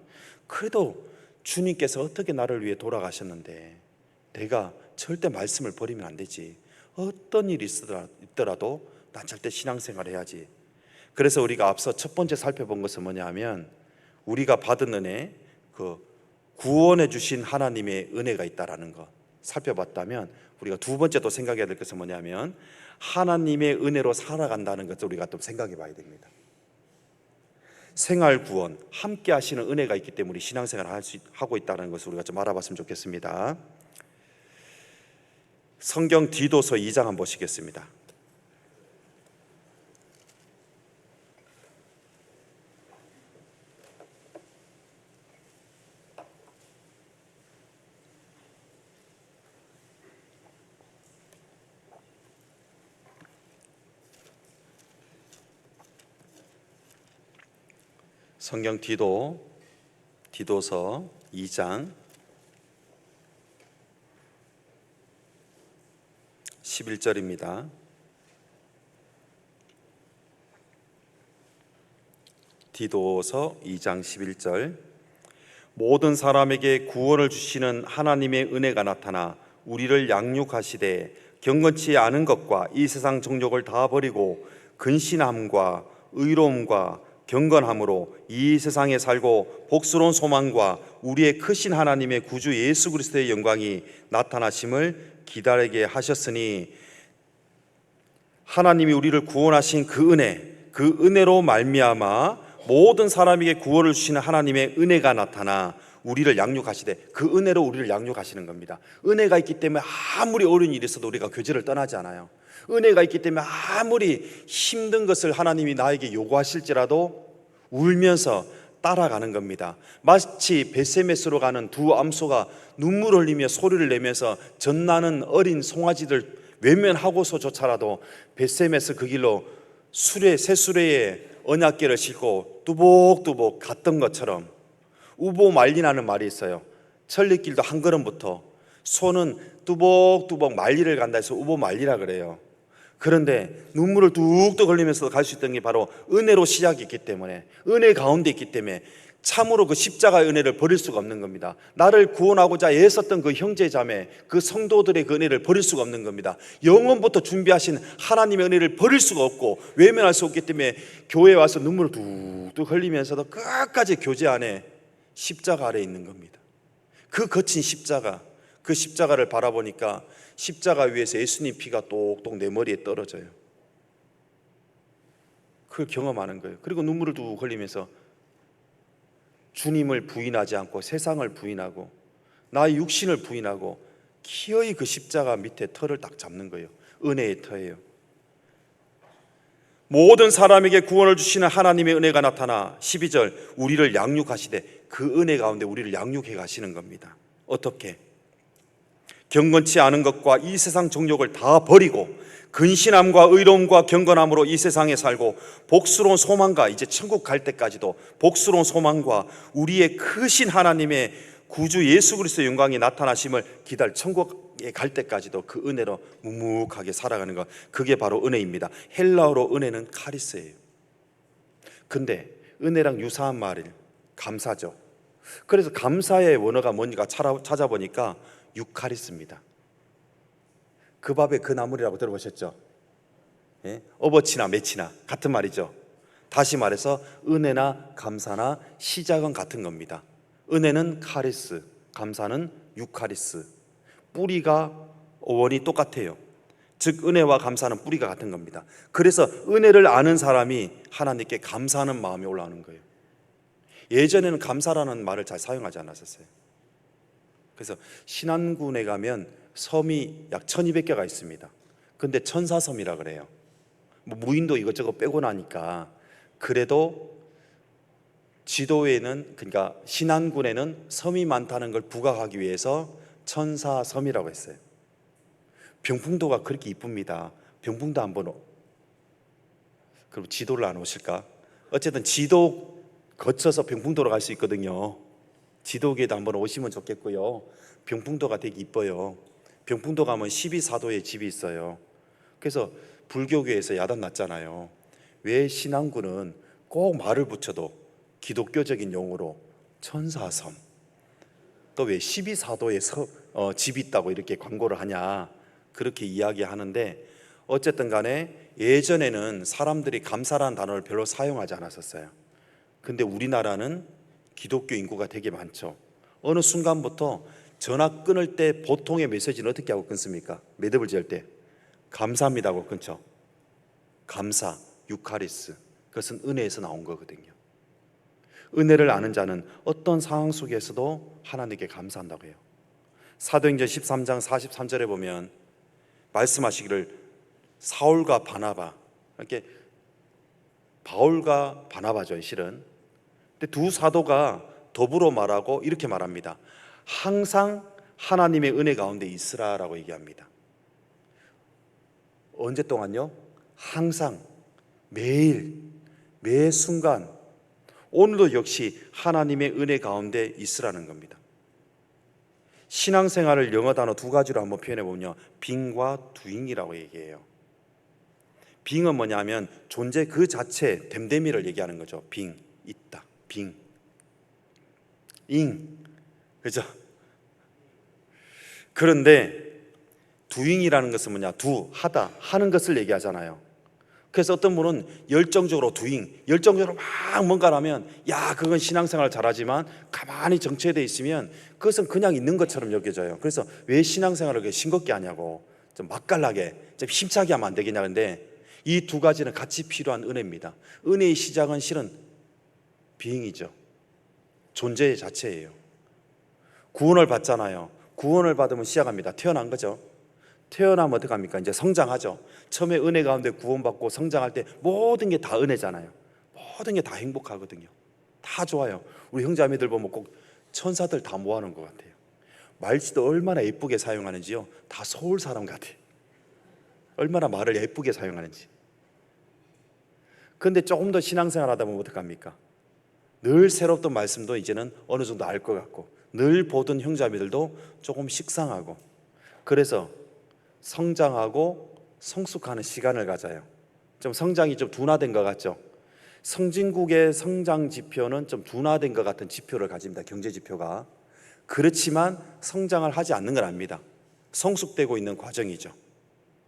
그래도 주님께서 어떻게 나를 위해 돌아가셨는데 내가 절대 말씀을 버리면 안 되지, 어떤 일이 있더라도 난 절대 신앙생활 해야지. 그래서 우리가 앞서 첫 번째 살펴본 것은 뭐냐 하면, 우리가 받은 은혜, 그 구원해 주신 하나님의 은혜가 있다라는 것 살펴봤다면, 우리가 두 번째 또 생각해야 될 것은 뭐냐면 하나님의 은혜로 살아간다는 것을 우리가 또 생각해 봐야 됩니다. 생활 구원, 함께 하시는 은혜가 있기 때문에 신앙생활을 하고 있다는 것을 우리가 좀 알아봤으면 좋겠습니다. 성경 디도서 2장 한번 보시겠습니다. 성경 디도서 2장 11절입니다. 디도서 2장 11절. 모든 사람에게 구원을 주시는 하나님의 은혜가 나타나 우리를 양육하시되 경건치 않은 것과 이 세상 정욕을 다 버리고 근신함과 의로움과 경건함으로 이 세상에 살고 복스러운 소망과 우리의 크신 하나님의 구주 예수 그리스도의 영광이 나타나심을 기다리게 하셨으니, 하나님이 우리를 구원하신 그 은혜로 말미암아 모든 사람에게 구원을 주시는 하나님의 은혜가 나타나 우리를 양육하시되, 그 은혜로 우리를 양육하시는 겁니다. 은혜가 있기 때문에 아무리 어려운 일이 있어도 우리가 교제를 떠나지 않아요. 은혜가 있기 때문에 아무리 힘든 것을 하나님이 나에게 요구하실지라도 울면서 따라가는 겁니다. 마치 벳세메스로 가는 두 암소가 눈물 흘리며 소리를 내면서 젖나는 어린 송아지들 외면하고서조차라도 벳세메스 그 길로 새 수레에 언약궤를 싣고 뚜벅뚜벅 갔던 것처럼, 우보 말리라는 말이 있어요. 천리길도 한 걸음부터, 소는 뚜벅뚜벅 말리를 간다 해서 우보 말리라 그래요. 그런데 눈물을 뚝뚝 흘리면서 갈 수 있던 게 바로 은혜로 시작이 있기 때문에, 은혜 가운데 있기 때문에 참으로 그 십자가의 은혜를 버릴 수가 없는 겁니다. 나를 구원하고자 애썼던 그 형제 자매, 그 성도들의 그 은혜를 버릴 수가 없는 겁니다. 영원부터 준비하신 하나님의 은혜를 버릴 수가 없고 외면할 수 없기 때문에 교회에 와서 눈물을 뚝뚝 흘리면서도 끝까지 교제 안에, 십자가 아래 있는 겁니다. 그 거친 십자가, 그 십자가를 바라보니까 십자가 위에서 예수님 피가 똑똑 내 머리에 떨어져요. 그걸 경험하는 거예요. 그리고 눈물을 뚝 흘리면서 주님을 부인하지 않고 세상을 부인하고 나의 육신을 부인하고 기어이 그 십자가 밑에 터를 딱 잡는 거예요. 은혜의 터예요. 모든 사람에게 구원을 주시는 하나님의 은혜가 나타나 12절 우리를 양육하시되, 그 은혜 가운데 우리를 양육해 가시는 겁니다. 어떻게? 경건치 않은 것과 이 세상 정욕을 다 버리고 근신함과 의로움과 경건함으로 이 세상에 살고 복스러운 소망과, 이제 천국 갈 때까지도 복스러운 소망과 우리의 크신 하나님의 구주 예수 그리스도의 영광이 나타나심을 기다려 천국에 갈 때까지도 그 은혜로 묵묵하게 살아가는 것, 그게 바로 은혜입니다. 헬라어로 은혜는 카리스예요. 근데 은혜랑 유사한 말이 감사죠. 그래서 감사의 원어가 뭔가 찾아보니까 유카리스입니다. 그 밥에 그 나물이라고 들어보셨죠? 예? 어버치나 매치나 같은 말이죠. 다시 말해서 은혜나 감사나 시작은 같은 겁니다. 은혜는 카리스, 감사는 유카리스. 뿌리가 원이 똑같아요. 즉 은혜와 감사는 뿌리가 같은 겁니다. 그래서 은혜를 아는 사람이 하나님께 감사하는 마음이 올라오는 거예요. 예전에는 감사라는 말을 잘 사용하지 않았었어요. 그래서 신안군에 가면 섬이 약 1200개가 있습니다. 근데 천사섬이라 그래요. 뭐 무인도 이것저것 빼고 나니까 그래도 지도에는, 그러니까 신안군에는 섬이 많다는 걸 부각하기 위해서 천사섬이라고 했어요. 병풍도가 그렇게 이쁩니다. 병풍도 한번, 그럼 지도를 안 오실까? 어쨌든 지도 거쳐서 병풍도로 갈 수 있거든요. 지도계도 한번 오시면 좋겠고요. 병풍도가 되게 이뻐요. 병풍도 가면 12사도의 집이 있어요. 그래서 불교계에서 야단 났잖아요. 왜 신안군은 꼭 말을 붙여도 기독교적인 용어로 천사섬, 또 왜 12사도에 집이 있다고 이렇게 광고를 하냐, 그렇게 이야기하는데, 어쨌든 간에 예전에는 사람들이 감사라는 단어를 별로 사용하지 않았었어요. 근데 우리나라는 기독교 인구가 되게 많죠. 어느 순간부터 전화 끊을 때 보통의 메시지는 어떻게 하고 끊습니까? 매듭을 지을 때 감사합니다 하고 끊죠. 감사, 유카리스, 그것은 은혜에서 나온 거거든요. 은혜를 아는 자는 어떤 상황 속에서도 하나님께 감사한다고 해요. 사도행전 13장 43절에 보면 말씀하시기를 사울과 바나바, 이렇게 바울과 바나바죠, 실은. 근데 두 사도가 더불어 말하고 이렇게 말합니다. 항상 하나님의 은혜 가운데 있으라라고 얘기합니다. 언제 동안요? 항상, 매일, 매 순간, 오늘도 역시 하나님의 은혜 가운데 있으라는 겁니다. 신앙생활을 영어 단어 두 가지로 한번 표현해 보면요, 빙과 두잉이라고 얘기해요. 빙은 뭐냐면 존재 그 자체, 됨됨이를 얘기하는 거죠. 빙, 있다, 빙. 잉, 그죠? 그런데 두잉이라는 것은 뭐냐? 두, 하다, 하는 것을 얘기하잖아요. 그래서 어떤 분은 열정적으로 두잉, 열정적으로 막 뭔가를 하면, 야, 그건 신앙생활 잘하지만 가만히 정체되어 있으면 그것은 그냥 있는 것처럼 여겨져요. 그래서 왜 신앙생활을 그렇게 싱겁게 하냐고, 좀 맛깔나게, 좀 힘차게 하면 안 되겠냐. 근데 이 두 가지는 같이 필요한 은혜입니다. 은혜의 시작은 실은 비잉이죠. 존재 자체예요. 구원을 받잖아요. 구원을 받으면 시작합니다. 태어난 거죠. 태어나면 어떡합니까? 이제 성장하죠. 처음에 은혜 가운데 구원받고 성장할 때 모든 게 다 은혜잖아요. 모든 게 다 행복하거든요. 다 좋아요. 우리 형제자매들 보면 꼭 천사들 다 모아놓은 것 같아요. 말씨도 얼마나 예쁘게 사용하는지요. 다 서울 사람 같아요. 얼마나 말을 예쁘게 사용하는지. 근데 조금 더 신앙생활 하다 보면 어떡합니까? 늘 새롭던 말씀도 이제는 어느 정도 알 것 같고, 늘 보던 형제자매들도 조금 식상하고, 그래서 성장하고 성숙하는 시간을 가져요. 좀 성장이 좀 둔화된 것 같죠? 성진국의 성장 지표는 좀 둔화된 것 같은 지표를 가집니다. 경제 지표가. 그렇지만 성장을 하지 않는 건 아닙니다. 성숙되고 있는 과정이죠.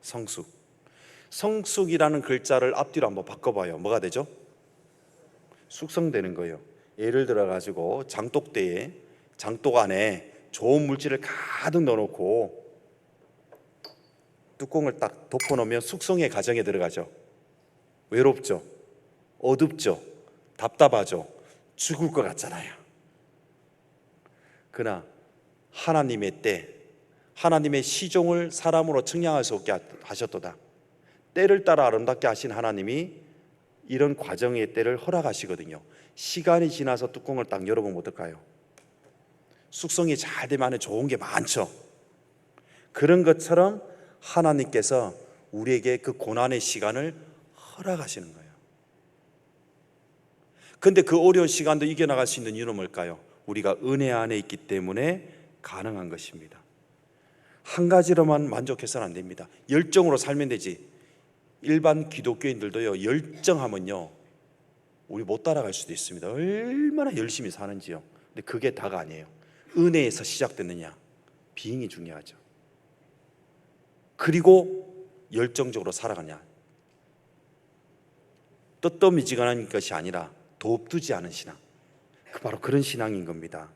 성숙. 성숙이라는 글자를 앞뒤로 한번 바꿔봐요. 뭐가 되죠? 숙성되는 거예요. 예를 들어 가지고 장독대에, 장독 안에 좋은 물질을 가득 넣어놓고 뚜껑을 딱 덮어놓으면 숙성의 과정에 들어가죠. 외롭죠, 어둡죠, 답답하죠, 죽을 것 같잖아요. 그러나 하나님의 때, 하나님의 시종을 사람으로 측량할 수 없게 하셨도다. 때를 따라 아름답게 하신 하나님이 이런 과정의 때를 허락하시거든요. 시간이 지나서 뚜껑을 딱 열어보면 어떨까요? 숙성이 잘 되면 안에 좋은 게 많죠. 그런 것처럼 하나님께서 우리에게 그 고난의 시간을 허락하시는 거예요. 근데 그 어려운 시간도 이겨나갈 수 있는 이유는 뭘까요? 우리가 은혜 안에 있기 때문에 가능한 것입니다. 한 가지로만 만족해서는 안 됩니다. 열정으로 살면 되지. 일반 기독교인들도요, 열정하면요 우리 못 따라갈 수도 있습니다. 얼마나 열심히 사는지요. 근데 그게 다가 아니에요. 은혜에서 시작됐느냐, 비행이 중요하죠. 그리고 열정적으로 살아가냐, 떳떳미지근한 것이 아니라 돕두지 않은 신앙, 바로 그런 신앙인 겁니다.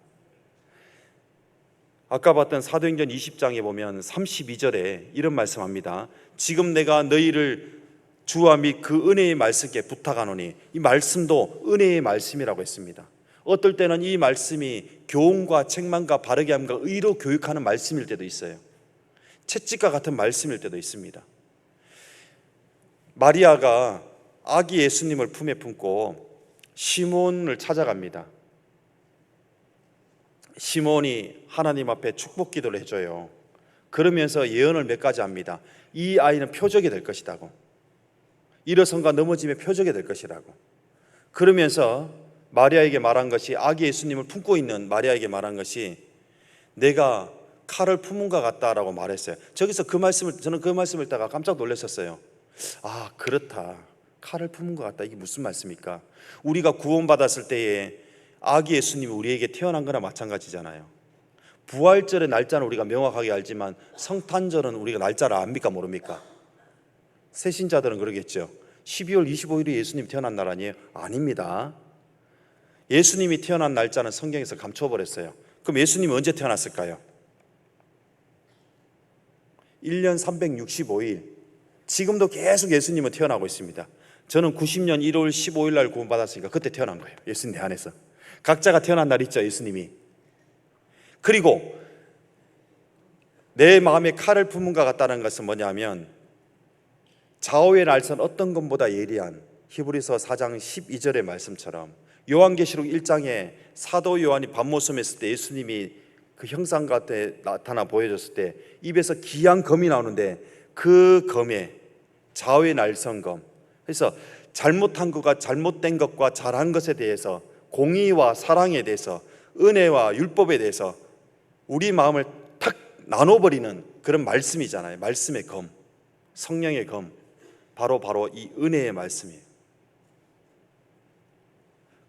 아까 봤던 사도행전 20장에 보면 32절에 이런 말씀합니다. 지금 내가 너희를 주와 및 그 은혜의 말씀께 부탁하노니, 이 말씀도 은혜의 말씀이라고 했습니다. 어떨 때는 이 말씀이 교훈과 책망과 바르게 함과 의로 교육하는 말씀일 때도 있어요. 채찍과 같은 말씀일 때도 있습니다. 마리아가 아기 예수님을 품에 품고 시몬을 찾아갑니다. 시몬이 하나님 앞에 축복 기도를 해줘요. 그러면서 예언을 몇 가지 합니다. 이 아이는 표적이 될 것이라고, 일어선과 넘어짐의 표적이 될 것이라고. 그러면서 마리아에게 말한 것이, 아기 예수님을 품고 있는 마리아에게 말한 것이, 내가 칼을 품은 것 같다라고 말했어요. 저기서 저는 그 말씀을 듣다가 깜짝 놀랐었어요. 아, 그렇다. 칼을 품은 것 같다. 이게 무슨 말씀입니까? 우리가 구원받았을 때에 아기 예수님이 우리에게 태어난 거나 마찬가지잖아요. 부활절의 날짜는 우리가 명확하게 알지만 성탄절은 우리가 날짜를 압니까 모릅니까? 새신자들은 그러겠죠. 12월 25일이 예수님이 태어난 날 아니에요? 아닙니다. 예수님이 태어난 날짜는 성경에서 감춰버렸어요. 그럼 예수님이 언제 태어났을까요? 1년 365일. 지금도 계속 예수님은 태어나고 있습니다. 저는 90년 1월 15일 날 구원받았으니까 그때 태어난 거예요. 예수님 내 안에서. 각자가 태어난 날 있죠, 예수님이. 그리고 내 마음에 칼을 품은 것 같다는 것은 뭐냐면, 좌우의 날선 어떤 것보다 예리한, 히브리서 4장 12절의 말씀처럼 요한계시록 1장에 사도 요한이 밤모섬에 있을 때 예수님이 그 형상 같아 나타나 보여줬을 때 입에서 기한 검이 나오는데, 그 검에 좌우의 날선 검, 그래서 잘못한 것과 잘못된 것과 잘한 것에 대해서, 공의와 사랑에 대해서, 은혜와 율법에 대해서 우리 마음을 탁 나눠버리는 그런 말씀이잖아요. 말씀의 검, 성령의 검, 바로 이 은혜의 말씀이에요.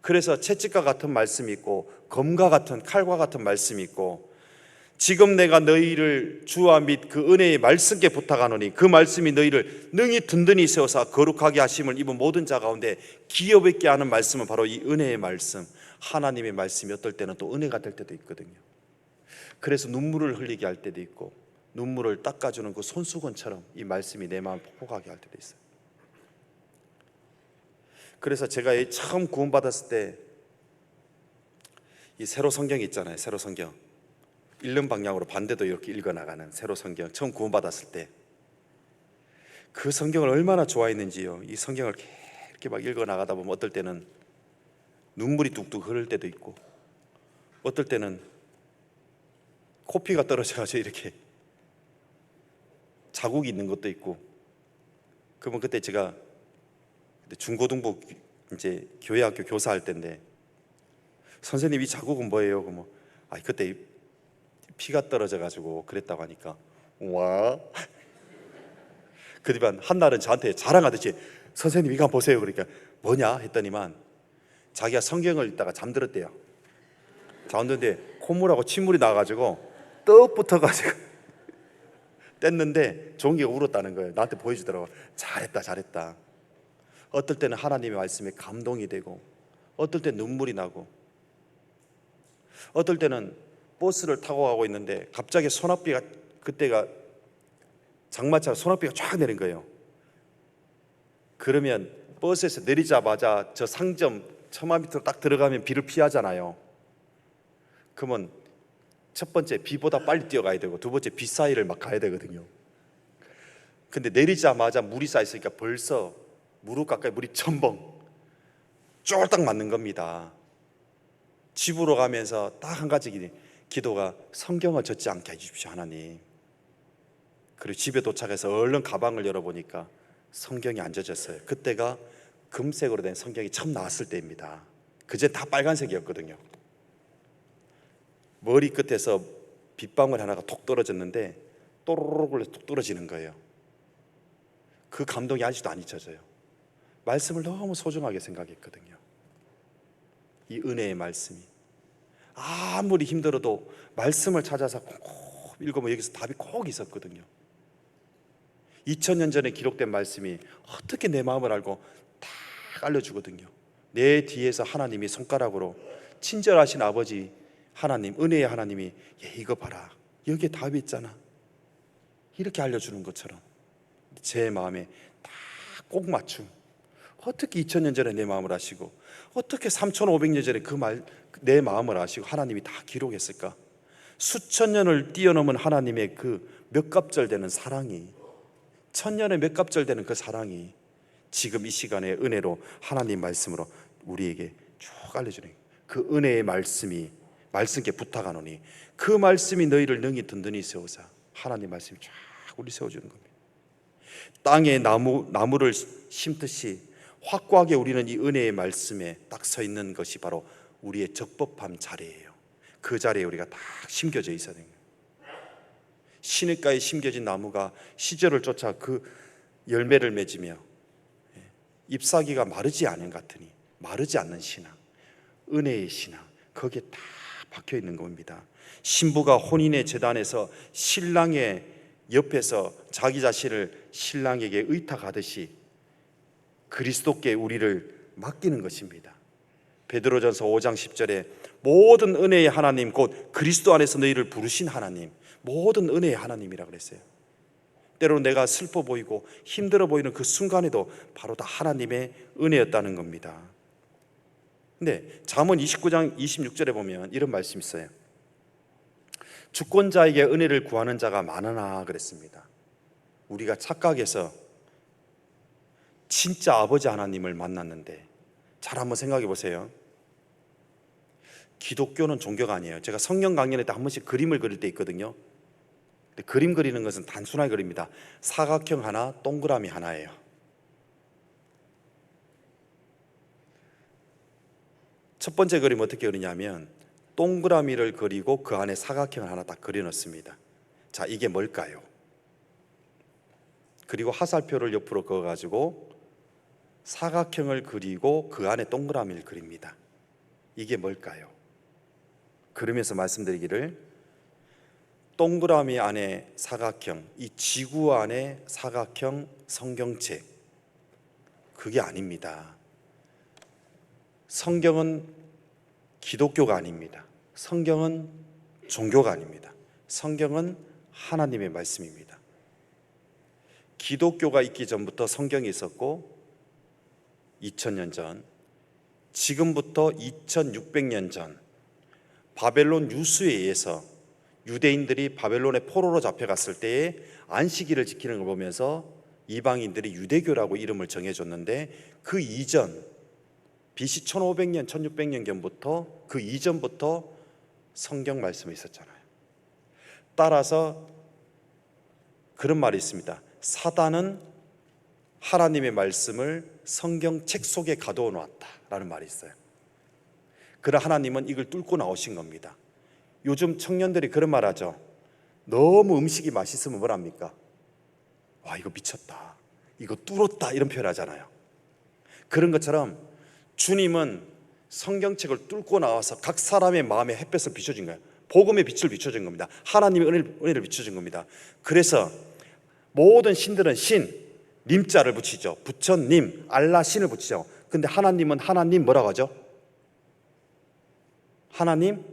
그래서 채찍과 같은 말씀이 있고 검과 같은, 칼과 같은 말씀이 있고, 지금 내가 너희를 주와 및 그 은혜의 말씀께 부탁하노니 그 말씀이 너희를 능히 든든히 세워서 거룩하게 하심을 입은 모든 자 가운데 기업 있게 하는 말씀은 바로 이 은혜의 말씀, 하나님의 말씀이 어떨 때는 또 은혜가 될 때도 있거든요. 그래서 눈물을 흘리게 할 때도 있고, 눈물을 닦아주는 그 손수건처럼 이 말씀이 내 마음을 폭폭하게 할 때도 있어요. 그래서 제가 처음 구원받았을 때 이 세로 성경이 있잖아요. 세로 성경, 읽는 방향으로 반대도 이렇게 읽어나가는 세로 성경, 처음 구원받았을 때 그 성경을 얼마나 좋아했는지요. 이 성경을 이렇게 막 읽어나가다 보면 어떨 때는 눈물이 뚝뚝 흐를 때도 있고, 어떨 때는 코피가 떨어져가지고 이렇게 자국이 있는 것도 있고. 그러면 그때 제가 중고등부 이제 교회학교 교사할 때인데, 선생님 이 자국은 뭐예요? 그러면 그때 피가 떨어져가지고 그랬다고 하니까, 와. 그 뒤반 한날은 저한테 자랑하듯이, 선생님 이거 한번 보세요. 그러니까 뭐냐 했더니만 자기가 성경을 읽다가 잠들었대요. 잠들었는데 콧물하고 침물이 나와가지고 떡 붙어가지고 뗐는데 종기가 울었다는 거예요. 나한테 보여주더라고. 잘했다. 어떨 때는 하나님의 말씀에 감동이 되고, 어떨 때는 눈물이 나고, 어떨 때는 버스를 타고 가고 있는데 갑자기 소낙비가, 그때가 장마철, 소낙비가 쫙 내린 거예요. 그러면 버스에서 내리자마자 저 상점 처마 밑으로 딱 들어가면 비를 피하잖아요. 그러면 첫 번째 비보다 빨리 뛰어가야 되고, 두 번째 비 사이를 막 가야 되거든요. 근데 내리자마자 물이 쌓였으니까 벌써 무릎 가까이 물이 첨벙 쫄딱 맞는 겁니다. 집으로 가면서 딱 한 가지 기도가, 성경을 젖지 않게 해주십시오 하나님. 그리고 집에 도착해서 얼른 가방을 열어보니까 성경이 안 젖었어요. 그때가 금색으로 된 성경이 처음 나왔을 때입니다. 그제 다 빨간색이었거든요. 머리 끝에서 빗방울 하나가 톡 떨어졌는데 또르륵 올려 톡 떨어지는 거예요. 그 감동이 아직도 안 잊혀져요. 말씀을 너무 소중하게 생각했거든요. 이 은혜의 말씀이 아무리 힘들어도 말씀을 찾아서 꼭 읽으면 여기서 답이 꼭 있었거든요. 2000년 전에 기록된 말씀이 어떻게 내 마음을 알고 딱 알려주거든요. 내 뒤에서 하나님이 손가락으로 친절하신 아버지 하나님, 은혜의 하나님이 이거 봐라, 여기에 답이 있잖아, 이렇게 알려주는 것처럼 제 마음에 다 꼭 맞춤. 어떻게 2000년 전에 내 마음을 아시고 어떻게 3500년 전에 내 마음을 아시고 하나님이 다 기록했을까? 수천 년을 뛰어넘은 하나님의 그 몇 갑절 되는 사랑이, 천년의 몇 갑절 되는 그 사랑이 지금 이 시간에 은혜로 하나님 말씀으로 우리에게 쭉 알려주는 그 은혜의 말씀께 부탁하노니 그 말씀이 너희를 능히 든든히 세우사. 하나님 말씀이 쫙 우리 세워주는 겁니다. 땅에 나무를 심듯이 확고하게 우리는 이 은혜의 말씀에 딱 서 있는 것이 바로 우리의 적법함 자리예요. 그 자리에 우리가 딱 심겨져 있어야 됩니다. 시냇가에 심겨진 나무가 시절을 쫓아 그 열매를 맺으며 잎사귀가 마르지 않은 같으니 마르지 않는 신앙, 은혜의 신앙, 거기에 다 박혀 있는 겁니다. 신부가 혼인의 제단에서 신랑의 옆에서 자기 자신을 신랑에게 의탁하듯이 그리스도께 우리를 맡기는 것입니다. 베드로전서 5장 10절에 모든 은혜의 하나님 곧 그리스도 안에서 너희를 부르신 하나님, 모든 은혜의 하나님이라고 그랬어요. 때로는 내가 슬퍼 보이고 힘들어 보이는 그 순간에도 바로 다 하나님의 은혜였다는 겁니다. 근데 잠언 29장 26절에 보면 이런 말씀이 있어요. 주권자에게 은혜를 구하는 자가 많으나 그랬습니다. 우리가 착각해서 진짜 아버지 하나님을 만났는데, 잘 한번 생각해 보세요. 기독교는 종교가 아니에요. 제가 성경 강연할 때 한 번씩 그림을 그릴 때 있거든요. 근데 그림 그리는 것은 단순하게 그립니다. 사각형 하나, 동그라미 하나예요. 첫 번째 그림 어떻게 그리냐면 동그라미를 그리고 그 안에 사각형을 하나 딱 그려놓습니다. 자, 이게 뭘까요? 그리고 화살표를 옆으로 그어가지고 사각형을 그리고 그 안에 동그라미를 그립니다. 이게 뭘까요? 그러면서 말씀드리기를, 동그라미 안에 사각형, 이 지구 안에 사각형 성경책, 그게 아닙니다. 성경은 기독교가 아닙니다. 성경은 종교가 아닙니다. 성경은 하나님의 말씀입니다. 기독교가 있기 전부터 성경이 있었고 2000년 전, 지금부터 2600년 전 바벨론 유수에 의해서 유대인들이 바벨론의 포로로 잡혀갔을 때에 안식일을 지키는 걸 보면서 이방인들이 유대교라고 이름을 정해줬는데, 그 이전 BC 1500년, 1600년 전부터, 그 이전부터 성경 말씀이 있었잖아요. 따라서 그런 말이 있습니다. 사단은 하나님의 말씀을 성경책 속에 가두어 놓았다라는 말이 있어요. 그러나 하나님은 이걸 뚫고 나오신 겁니다. 요즘 청년들이 그런 말 하죠. 너무 음식이 맛있으면 뭐랍니까? 와, 이거 미쳤다, 이거 뚫었다, 이런 표현 하잖아요. 그런 것처럼 주님은 성경책을 뚫고 나와서 각 사람의 마음에 햇볕을 비춰준 거예요. 복음의 빛을 비춰준 겁니다. 하나님의 은혜를 비춰준 겁니다. 그래서 모든 신들은 신, 님자를 붙이죠. 부처님, 알라 신을 붙이죠. 근데 하나님은 하나님 뭐라고 하죠? 하나님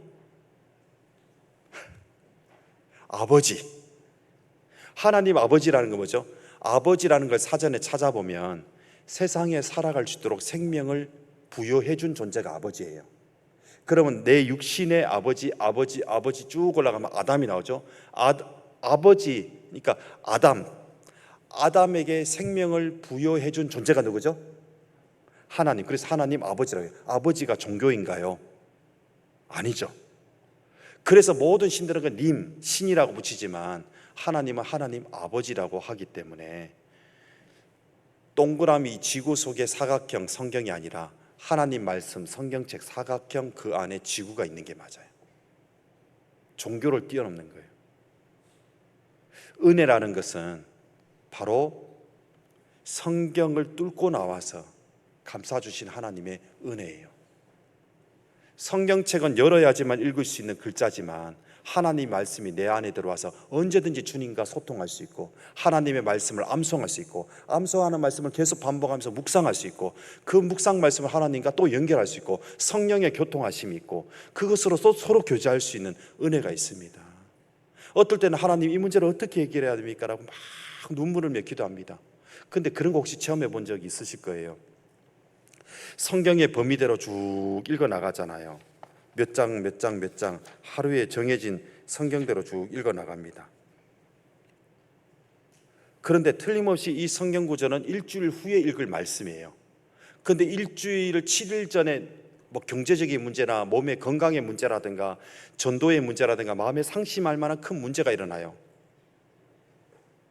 아버지. 하나님 아버지라는 건 뭐죠? 아버지라는 걸 사전에 찾아보면 세상에 살아갈 수 있도록 생명을 부여해 준 존재가 아버지예요. 그러면 내 육신의 아버지 쭉 올라가면 아담이 나오죠. 아버지, 그러니까 아담에게 생명을 부여해 준 존재가 누구죠? 하나님. 그래서 하나님 아버지라고 해요. 아버지가 종교인가요? 아니죠. 그래서 모든 신들은 그 님, 신이라고 붙이지만 하나님은 하나님 아버지라고 하기 때문에 동그라미 지구 속의 사각형 성경이 아니라 하나님 말씀 성경책 사각형 그 안에 지구가 있는 게 맞아요. 종교를 뛰어넘는 거예요. 은혜라는 것은 바로 성경을 뚫고 나와서 감싸주신 하나님의 은혜예요. 성경책은 열어야지만 읽을 수 있는 글자지만 하나님 말씀이 내 안에 들어와서 언제든지 주님과 소통할 수 있고, 하나님의 말씀을 암송할 수 있고, 암송하는 말씀을 계속 반복하면서 묵상할 수 있고, 그 묵상 말씀을 하나님과 또 연결할 수 있고, 성령의 교통하심이 있고, 그것으로 서로 교제할 수 있는 은혜가 있습니다. 어떨 때는 하나님 이 문제를 어떻게 해결해야 됩니까? 라고 막 눈물을 맺 기도합니다. 근데 그런 거 혹시 체험해 본 적이 있으실 거예요. 성경의 범위대로 쭉 읽어 나가잖아요. 몇 장 몇 장 몇 장 하루에 정해진 성경대로 쭉 읽어 나갑니다. 그런데 틀림없이 이 성경 구절은 일주일 후에 읽을 말씀이에요. 그런데 일주일을 7일 전에 뭐 경제적인 문제나 몸의 건강의 문제라든가 전도의 문제라든가 마음에 상심할 만한 큰 문제가 일어나요.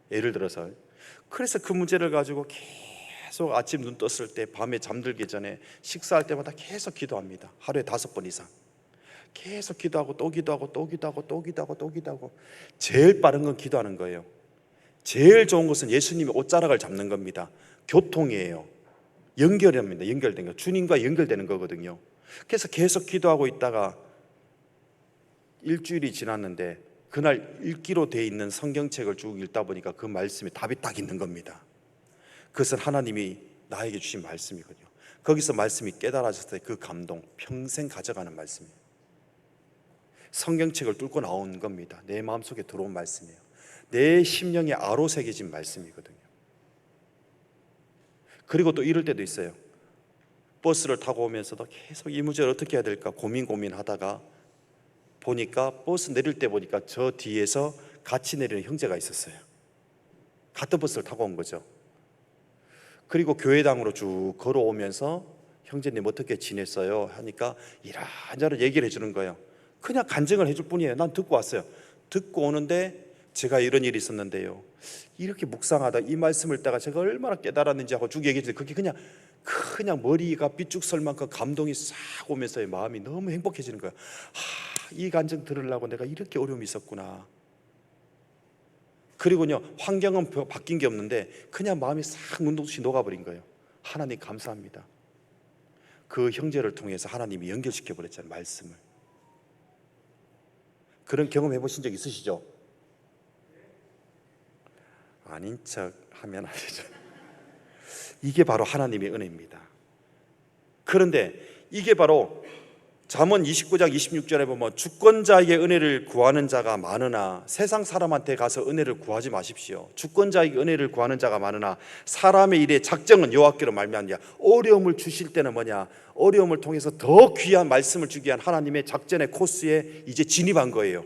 예를 들어서 그래서 그 문제를 가지고 계속 아침 눈 떴을 때, 밤에 잠들기 전에, 식사할 때마다 계속 기도합니다. 하루에 5번 이상 계속 기도하고 또 기도하고 또 기도하고 또 기도하고 또 기도하고. 제일 빠른 건 기도하는 거예요. 제일 좋은 것은 예수님의 옷자락을 잡는 겁니다. 교통이에요. 연결합니다. 연결된 거, 주님과 연결되는 거거든요. 그래서 계속 기도하고 있다가 일주일이 지났는데 그날 읽기로 돼 있는 성경책을 쭉 읽다 보니까 그 말씀에 답이 딱 있는 겁니다. 그것은 하나님이 나에게 주신 말씀이거든요. 거기서 말씀이 깨달아졌을 때 그 감동 평생 가져가는 말씀이에요. 성경책을 뚫고 나온 겁니다. 내 마음속에 들어온 말씀이에요. 내 심령에 아로 새겨진 말씀이거든요. 그리고 또 이럴 때도 있어요. 버스를 타고 오면서도 계속 이 문제를 어떻게 해야 될까 고민하다가 보니까 버스 내릴 때 보니까 저 뒤에서 같이 내리는 형제가 있었어요. 같은 버스를 타고 온 거죠. 그리고 교회당으로 쭉 걸어오면서 형제님 어떻게 지냈어요? 하니까 이런저런 얘기를 해주는 거예요. 그냥 간증을 해줄 뿐이에요. 난 듣고 왔어요. 듣고 오는데 제가 이런 일이 있었는데요, 이렇게 묵상하다 이 말씀을 듣다가 제가 얼마나 깨달았는지 하고 쭉 얘기했는데 그게 그냥 머리가 삐쭉 설 만큼 감동이 싹 오면서 마음이 너무 행복해지는 거예요. 이 간증 들으려고 내가 이렇게 어려움이 있었구나. 그리고요, 환경은 바뀐 게 없는데 그냥 마음이 싹 눈동시 녹아버린 거예요. 하나님 감사합니다. 그 형제를 통해서 하나님이 연결시켜 버렸잖아요, 말씀을. 그런 경험 해보신 적 있으시죠? 아닌 척 하면 안 되죠. 이게 바로 하나님의 은혜입니다. 그런데 이게 바로 잠언 29장 26절에 보면 주권자에게 은혜를 구하는 자가 많으나 세상 사람한테 가서 은혜를 구하지 마십시오. 주권자에게 은혜를 구하는 자가 많으나 사람의 일에 작정은 여호와께로 말미암냐. 어려움을 주실 때는 뭐냐, 어려움을 통해서 더 귀한 말씀을 주기 위한 하나님의 작전의 코스에 이제 진입한 거예요.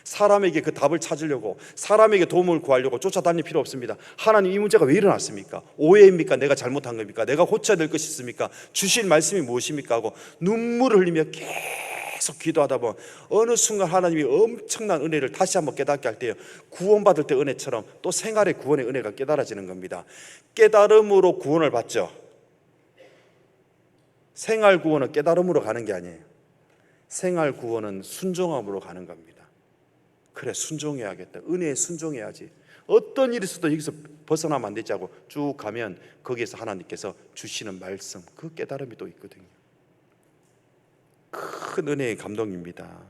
사람에게 그 답을 찾으려고, 사람에게 도움을 구하려고 쫓아다닐 필요 없습니다. 하나님, 이 문제가 왜 일어났습니까? 오해입니까? 내가 잘못한 겁니까? 내가 고쳐야 될 것이 있습니까? 주실 말씀이 무엇입니까? 하고 눈물을 흘리며 계속 기도하다 보면 어느 순간 하나님이 엄청난 은혜를 다시 한번 깨닫게 할 때요, 구원받을 때 은혜처럼 또 생활의 구원의 은혜가 깨달아지는 겁니다. 깨달음으로 구원을 받죠. 생활 구원은 깨달음으로 가는 게 아니에요. 생활 구원은 순종함으로 가는 겁니다. 그래, 순종해야겠다. 은혜에 순종해야지. 어떤 일이 있어도 여기서 벗어나면 안 되지 하고 쭉 가면 거기에서 하나님께서 주시는 말씀, 그 깨달음이 또 있거든요. 큰 은혜의 감동입니다.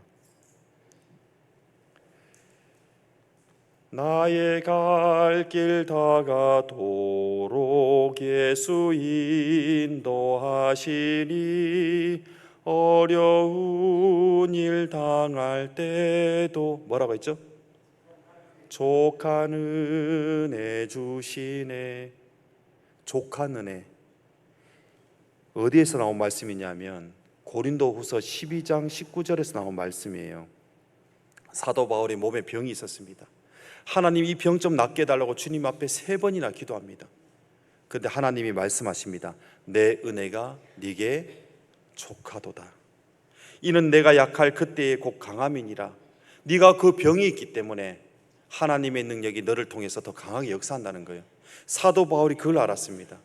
나의 갈 길 다가도록 예수 인도하시니 어려운 일 당할 때도 뭐라고 했죠? 족한 은혜 주시네. 족한 은혜. 어디에서 나온 말씀이냐면 고린도후서 12장 19절에서 나온 말씀이에요. 사도 바울이 몸에 병이 있었습니다. 하나님, 이 병 좀 낫게 해달라고 주님 앞에 3번이나 기도합니다. 그런데 하나님이 말씀하십니다. 내 은혜가 네게 족하도다. 이는 내가 약할 그때의 곧 강함이니라. 네가 그 병이 있기 때문에 하나님의 능력이 너를 통해서 더 강하게 역사한다는 거예요. 사도 바울이 그걸 알았습니다.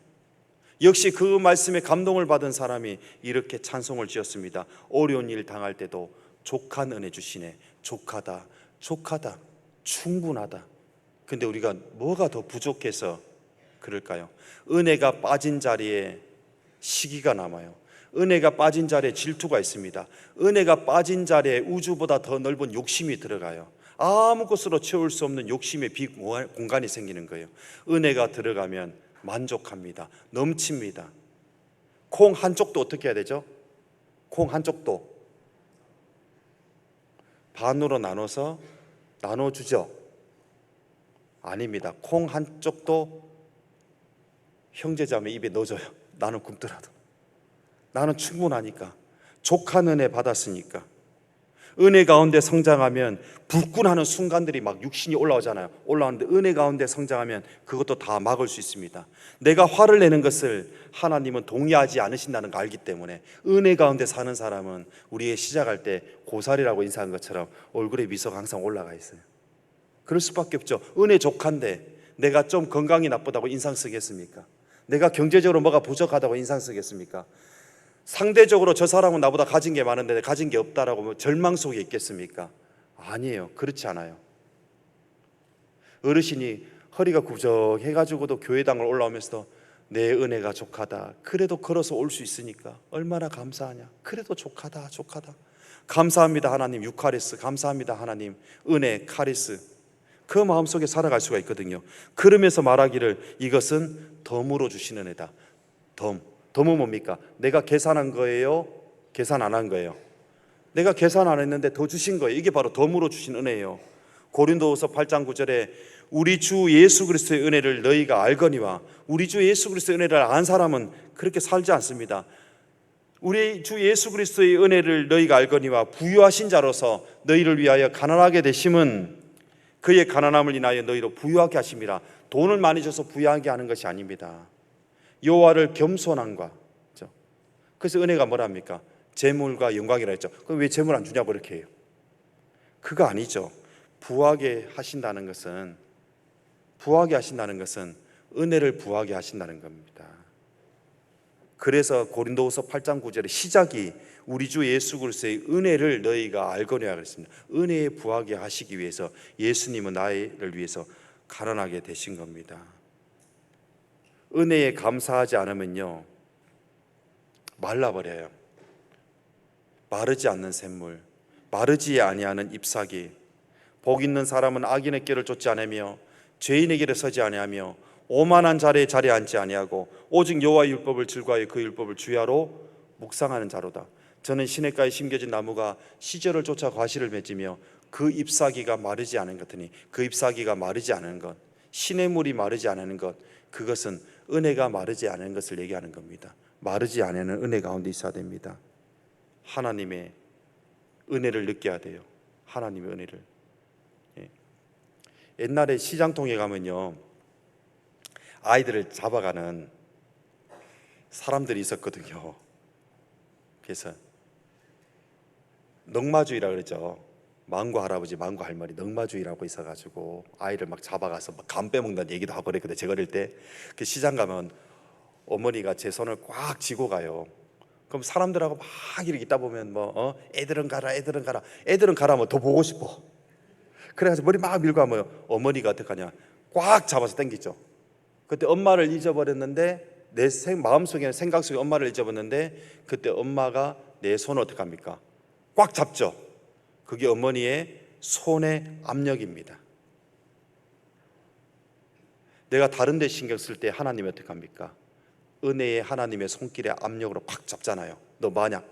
역시 그 말씀에 감동을 받은 사람이 이렇게 찬송을 지었습니다. 어려운 일 당할 때도 족한 은혜 주시네. 족하다, 족하다, 충분하다. 근데 우리가 뭐가 더 부족해서 그럴까요? 은혜가 빠진 자리에 시기가 남아요. 은혜가 빠진 자리에 질투가 있습니다. 은혜가 빠진 자리에 우주보다 더 넓은 욕심이 들어가요. 아무 것으로 채울 수 없는 욕심의 비공간이 생기는 거예요. 은혜가 들어가면 만족합니다. 넘칩니다. 콩 한쪽도 어떻게 해야 되죠? 콩 한쪽도 반으로 나눠서 나눠주죠? 아닙니다. 콩 한쪽도 형제자매 입에 넣어줘요. 나는 굶더라도. 나는 충분하니까. 족한 은혜 받았으니까. 은혜 가운데 성장하면 불끈하는 순간들이 막 육신이 올라오잖아요. 올라오는데 은혜 가운데 성장하면 그것도 다 막을 수 있습니다. 내가 화를 내는 것을 하나님은 동의하지 않으신다는 걸 알기 때문에 은혜 가운데 사는 사람은 우리의 시작할 때 고사리라고 인사한 것처럼 얼굴에 미소가 항상 올라가 있어요. 그럴 수밖에 없죠. 은혜 족한데 내가 좀 건강이 나쁘다고 인상 쓰겠습니까? 내가 경제적으로 뭐가 부족하다고 인상 쓰겠습니까? 상대적으로 저 사람은 나보다 가진 게 많은데 가진 게 없다라고 절망 속에 있겠습니까? 아니에요. 그렇지 않아요. 어르신이 허리가 구적해가지고도 교회당을 올라오면서도 내 은혜가 족하다. 그래도 걸어서 올 수 있으니까 얼마나 감사하냐. 그래도 족하다, 족하다. 감사합니다 하나님 유카리스, 감사합니다 하나님 은혜 카리스. 그 마음속에 살아갈 수가 있거든요. 그러면서 말하기를 이것은 덤으로 주신 은혜다. 덤은 뭡니까? 내가 계산한 거예요? 계산 안 한 거예요? 내가 계산 안 했는데 더 주신 거예요. 이게 바로 덤으로 주신 은혜예요. 고린도후서 8장 9절에 우리 주 예수 그리스도의 은혜를 너희가 알거니와. 우리 주 예수 그리스도의 은혜를 안 사람은 그렇게 살지 않습니다. 우리 주 예수 그리스도의 은혜를 너희가 알거니와 부유하신 자로서 너희를 위하여 가난하게 되심은 그의 가난함을 인하여 너희로 부유하게 하심이라. 돈을 많이 줘서 부유하게 하는 것이 아닙니다. 여호와를 겸손함과. 그래서 은혜가 뭐랍니까? 재물과 영광이라 했죠. 그럼 왜 재물 안 주냐고 그렇게 해요? 그거 아니죠. 부하게 하신다는 것은 은혜를 부하게 하신다는 겁니다. 그래서 고린도후서 8장 9절의 시작이 우리 주 예수 그리스도의 은혜를 너희가 알거니와 그랬습니다. 은혜에 부하게 하시기 위해서 예수님은 나를 위해서 가난하게 되신 겁니다. 은혜에 감사하지 않으면요 말라버려요. 마르지 않는 샘물, 마르지 아니하는 잎사귀. 복 있는 사람은 악인의 길을 쫓지 않으며 죄인의 길에 서지 아니하며 오만한 자리에 앉지 아니하고 오직 여호와의 율법을 즐거워하여 그 율법을 주야로 묵상하는 자로다. 저는 시냇가에 심겨진 나무가 시절을 쫓아 과실을 맺으며 그 잎사귀가 마르지 않은 것이니 그 잎사귀가 마르지 않은 것, 시냇물이 마르지 않은 것, 그것은 은혜가 마르지 않은 것을 얘기하는 겁니다. 마르지 않는 은혜 가운데 있어야 됩니다. 하나님의 은혜를 느껴야 돼요. 하나님의 은혜를. 옛날에 시장통에 가면요 아이들을 잡아가는 사람들이 있었거든요. 그래서 넉마주의라 그러죠. 망고 할아버지, 망고 할머니 넉마주의라고 있어가지고 아이를 막 잡아가서 막 감 빼먹는 얘기도 하고 그랬거든요. 제가 어릴 때 그 시장 가면 어머니가 제 손을 꽉 쥐고 가요. 그럼 사람들하고 막 이렇게 있다 보면 애들은 가라, 애들은 가라, 애들은 가라면 더 보고 싶어. 그래가지고 머리 막 밀고 하면 어머니가 어떻게 하냐, 꽉 잡아서 당기죠. 그때 엄마를 잊어버렸는데 내 마음속에 생각 속에 엄마를 잊어버렸는데 그때 엄마가 내 손을 어떻게 합니까? 꽉 잡죠. 그게 어머니의 손의 압력입니다. 내가 다른 데 신경 쓸 때 하나님이 어떻게 합니까? 은혜의 하나님의 손길의 압력으로 팍 잡잖아요. 너 뭐하냐?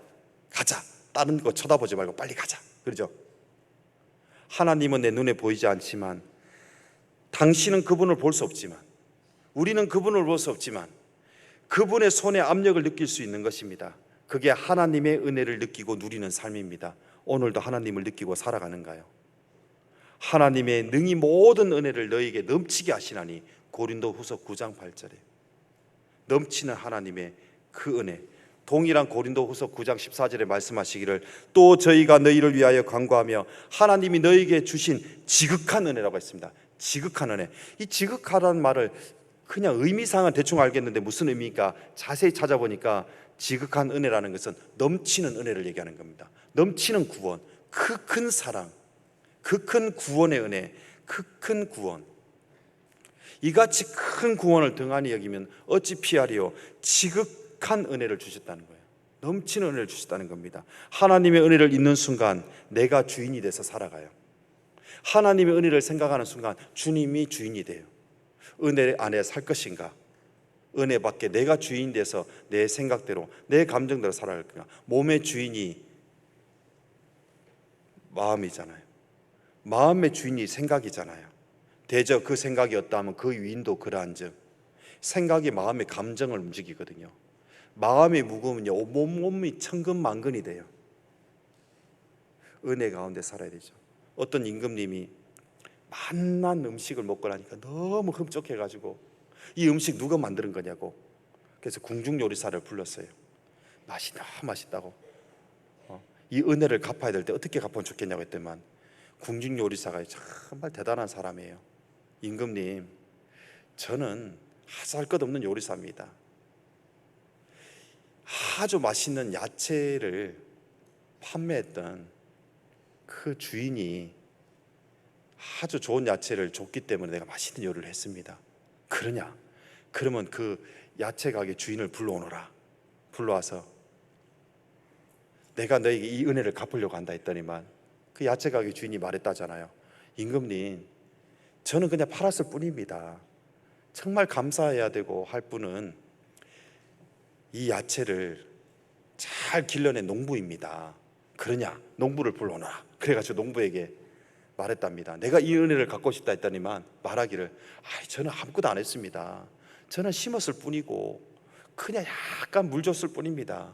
가자. 다른 거 쳐다보지 말고 빨리 가자. 그러죠? 하나님은 내 눈에 보이지 않지만, 당신은 그분을 볼 수 없지만, 우리는 그분을 볼 수 없지만 그분의 손의 압력을 느낄 수 있는 것입니다. 그게 하나님의 은혜를 느끼고 누리는 삶입니다. 오늘도 하나님을 느끼고 살아가는가요? 하나님의 능히 모든 은혜를 너에게 넘치게 하시나니, 고린도후서 9장 8절에 넘치는 하나님의 그 은혜. 동일한 고린도후서 9장 14절에 말씀하시기를 또 저희가 너희를 위하여 간구하며 하나님이 너희에게 주신 지극한 은혜라고 했습니다. 지극한 은혜. 이 지극하다는 말을 그냥 의미상은 대충 알겠는데 무슨 의미일까? 자세히 찾아보니까 지극한 은혜라는 것은 넘치는 은혜를 얘기하는 겁니다. 넘치는 구원, 그 큰 사랑, 그 큰 구원의 은혜, 그 큰 구원, 이같이 큰 구원을 등한히 여기면 어찌 피하리요? 지극한 은혜를 주셨다는 거예요. 넘치는 은혜를 주셨다는 겁니다. 하나님의 은혜를 잊는 순간 내가 주인이 돼서 살아가요. 하나님의 은혜를 생각하는 순간 주님이 주인이 돼요. 은혜 안에 살 것인가? 은혜 밖에 내가 주인 돼서 내 생각대로, 내 감정대로 살아갈 거야. 몸의 주인이 마음이잖아요. 마음의 주인이 생각이잖아요. 대저 그 생각이었다면 그 위인도 그러한즉, 생각이 마음의 감정을 움직이거든요. 마음이 무거우면요 온몸이 천근만근이 돼요. 은혜 가운데 살아야 되죠. 어떤 임금님이 맛난 음식을 먹고 나니까 너무 흡족해가지고 이 음식 누가 만드는 거냐고, 그래서 궁중요리사를 불렀어요. 맛이 너무 맛있다고, 이 은혜를 갚아야 될 때 어떻게 갚으면 좋겠냐고 했더만, 궁중요리사가 정말 대단한 사람이에요. 임금님, 저는 하잘것없는 요리사입니다. 아주 맛있는 야채를 판매했던 그 주인이 아주 좋은 야채를 줬기 때문에 내가 맛있는 요리를 했습니다. 그러냐? 그러면 그 야채 가게 주인을 불러오너라. 불러와서 내가 너에게 이 은혜를 갚으려고 한다 했더니만, 그 야채 가게 주인이 말했다잖아요. 임금님, 저는 그냥 팔았을 뿐입니다. 정말 감사해야 되고 할 분은 이 야채를 잘 길러낸 농부입니다. 그러냐? 농부를 불러오너라. 그래가지고 농부에게 말했답니다. 내가 이 은혜를 갖고 싶다 했더니만 말하기를, 저는 아무것도 안 했습니다. 저는 심었을 뿐이고 그냥 약간 물 줬을 뿐입니다.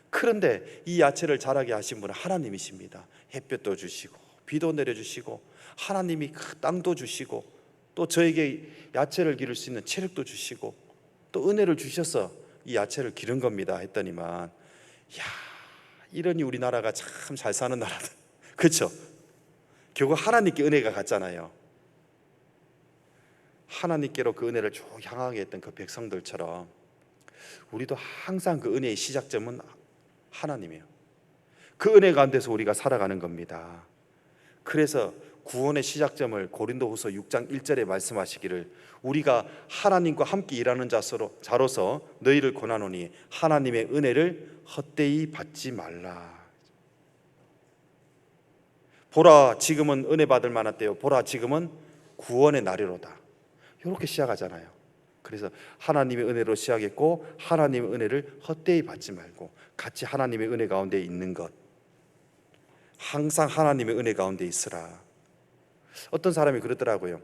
그런데 이 야채를 자라게 하신 분은 하나님이십니다. 햇볕도 주시고 비도 내려주시고 하나님이 그 땅도 주시고 또 저에게 야채를 기를 수 있는 체력도 주시고 또 은혜를 주셔서 이 야채를 기른 겁니다 했더니만, 야, 이러니 우리나라가 참 잘 사는 나라다. 그렇죠? 결국 하나님께 은혜가 갔잖아요. 하나님께로 그 은혜를 쭉 향하게 했던 그 백성들처럼 우리도 항상 그 은혜의 시작점은 하나님이에요. 그 은혜 가운데서 우리가 살아가는 겁니다. 그래서 구원의 시작점을 고린도후서 6장 1절에 말씀하시기를, 우리가 하나님과 함께 일하는 자로서 너희를 권하노니 하나님의 은혜를 헛되이 받지 말라. 보라, 지금은 은혜 받을 만한 때요, 보라, 지금은 구원의 날이로다. 이렇게 시작하잖아요. 그래서 하나님의 은혜로 시작했고 하나님의 은혜를 헛되이 받지 말고 같이 하나님의 은혜 가운데 있는 것, 항상 하나님의 은혜 가운데 있으라. 어떤 사람이 그러더라고요.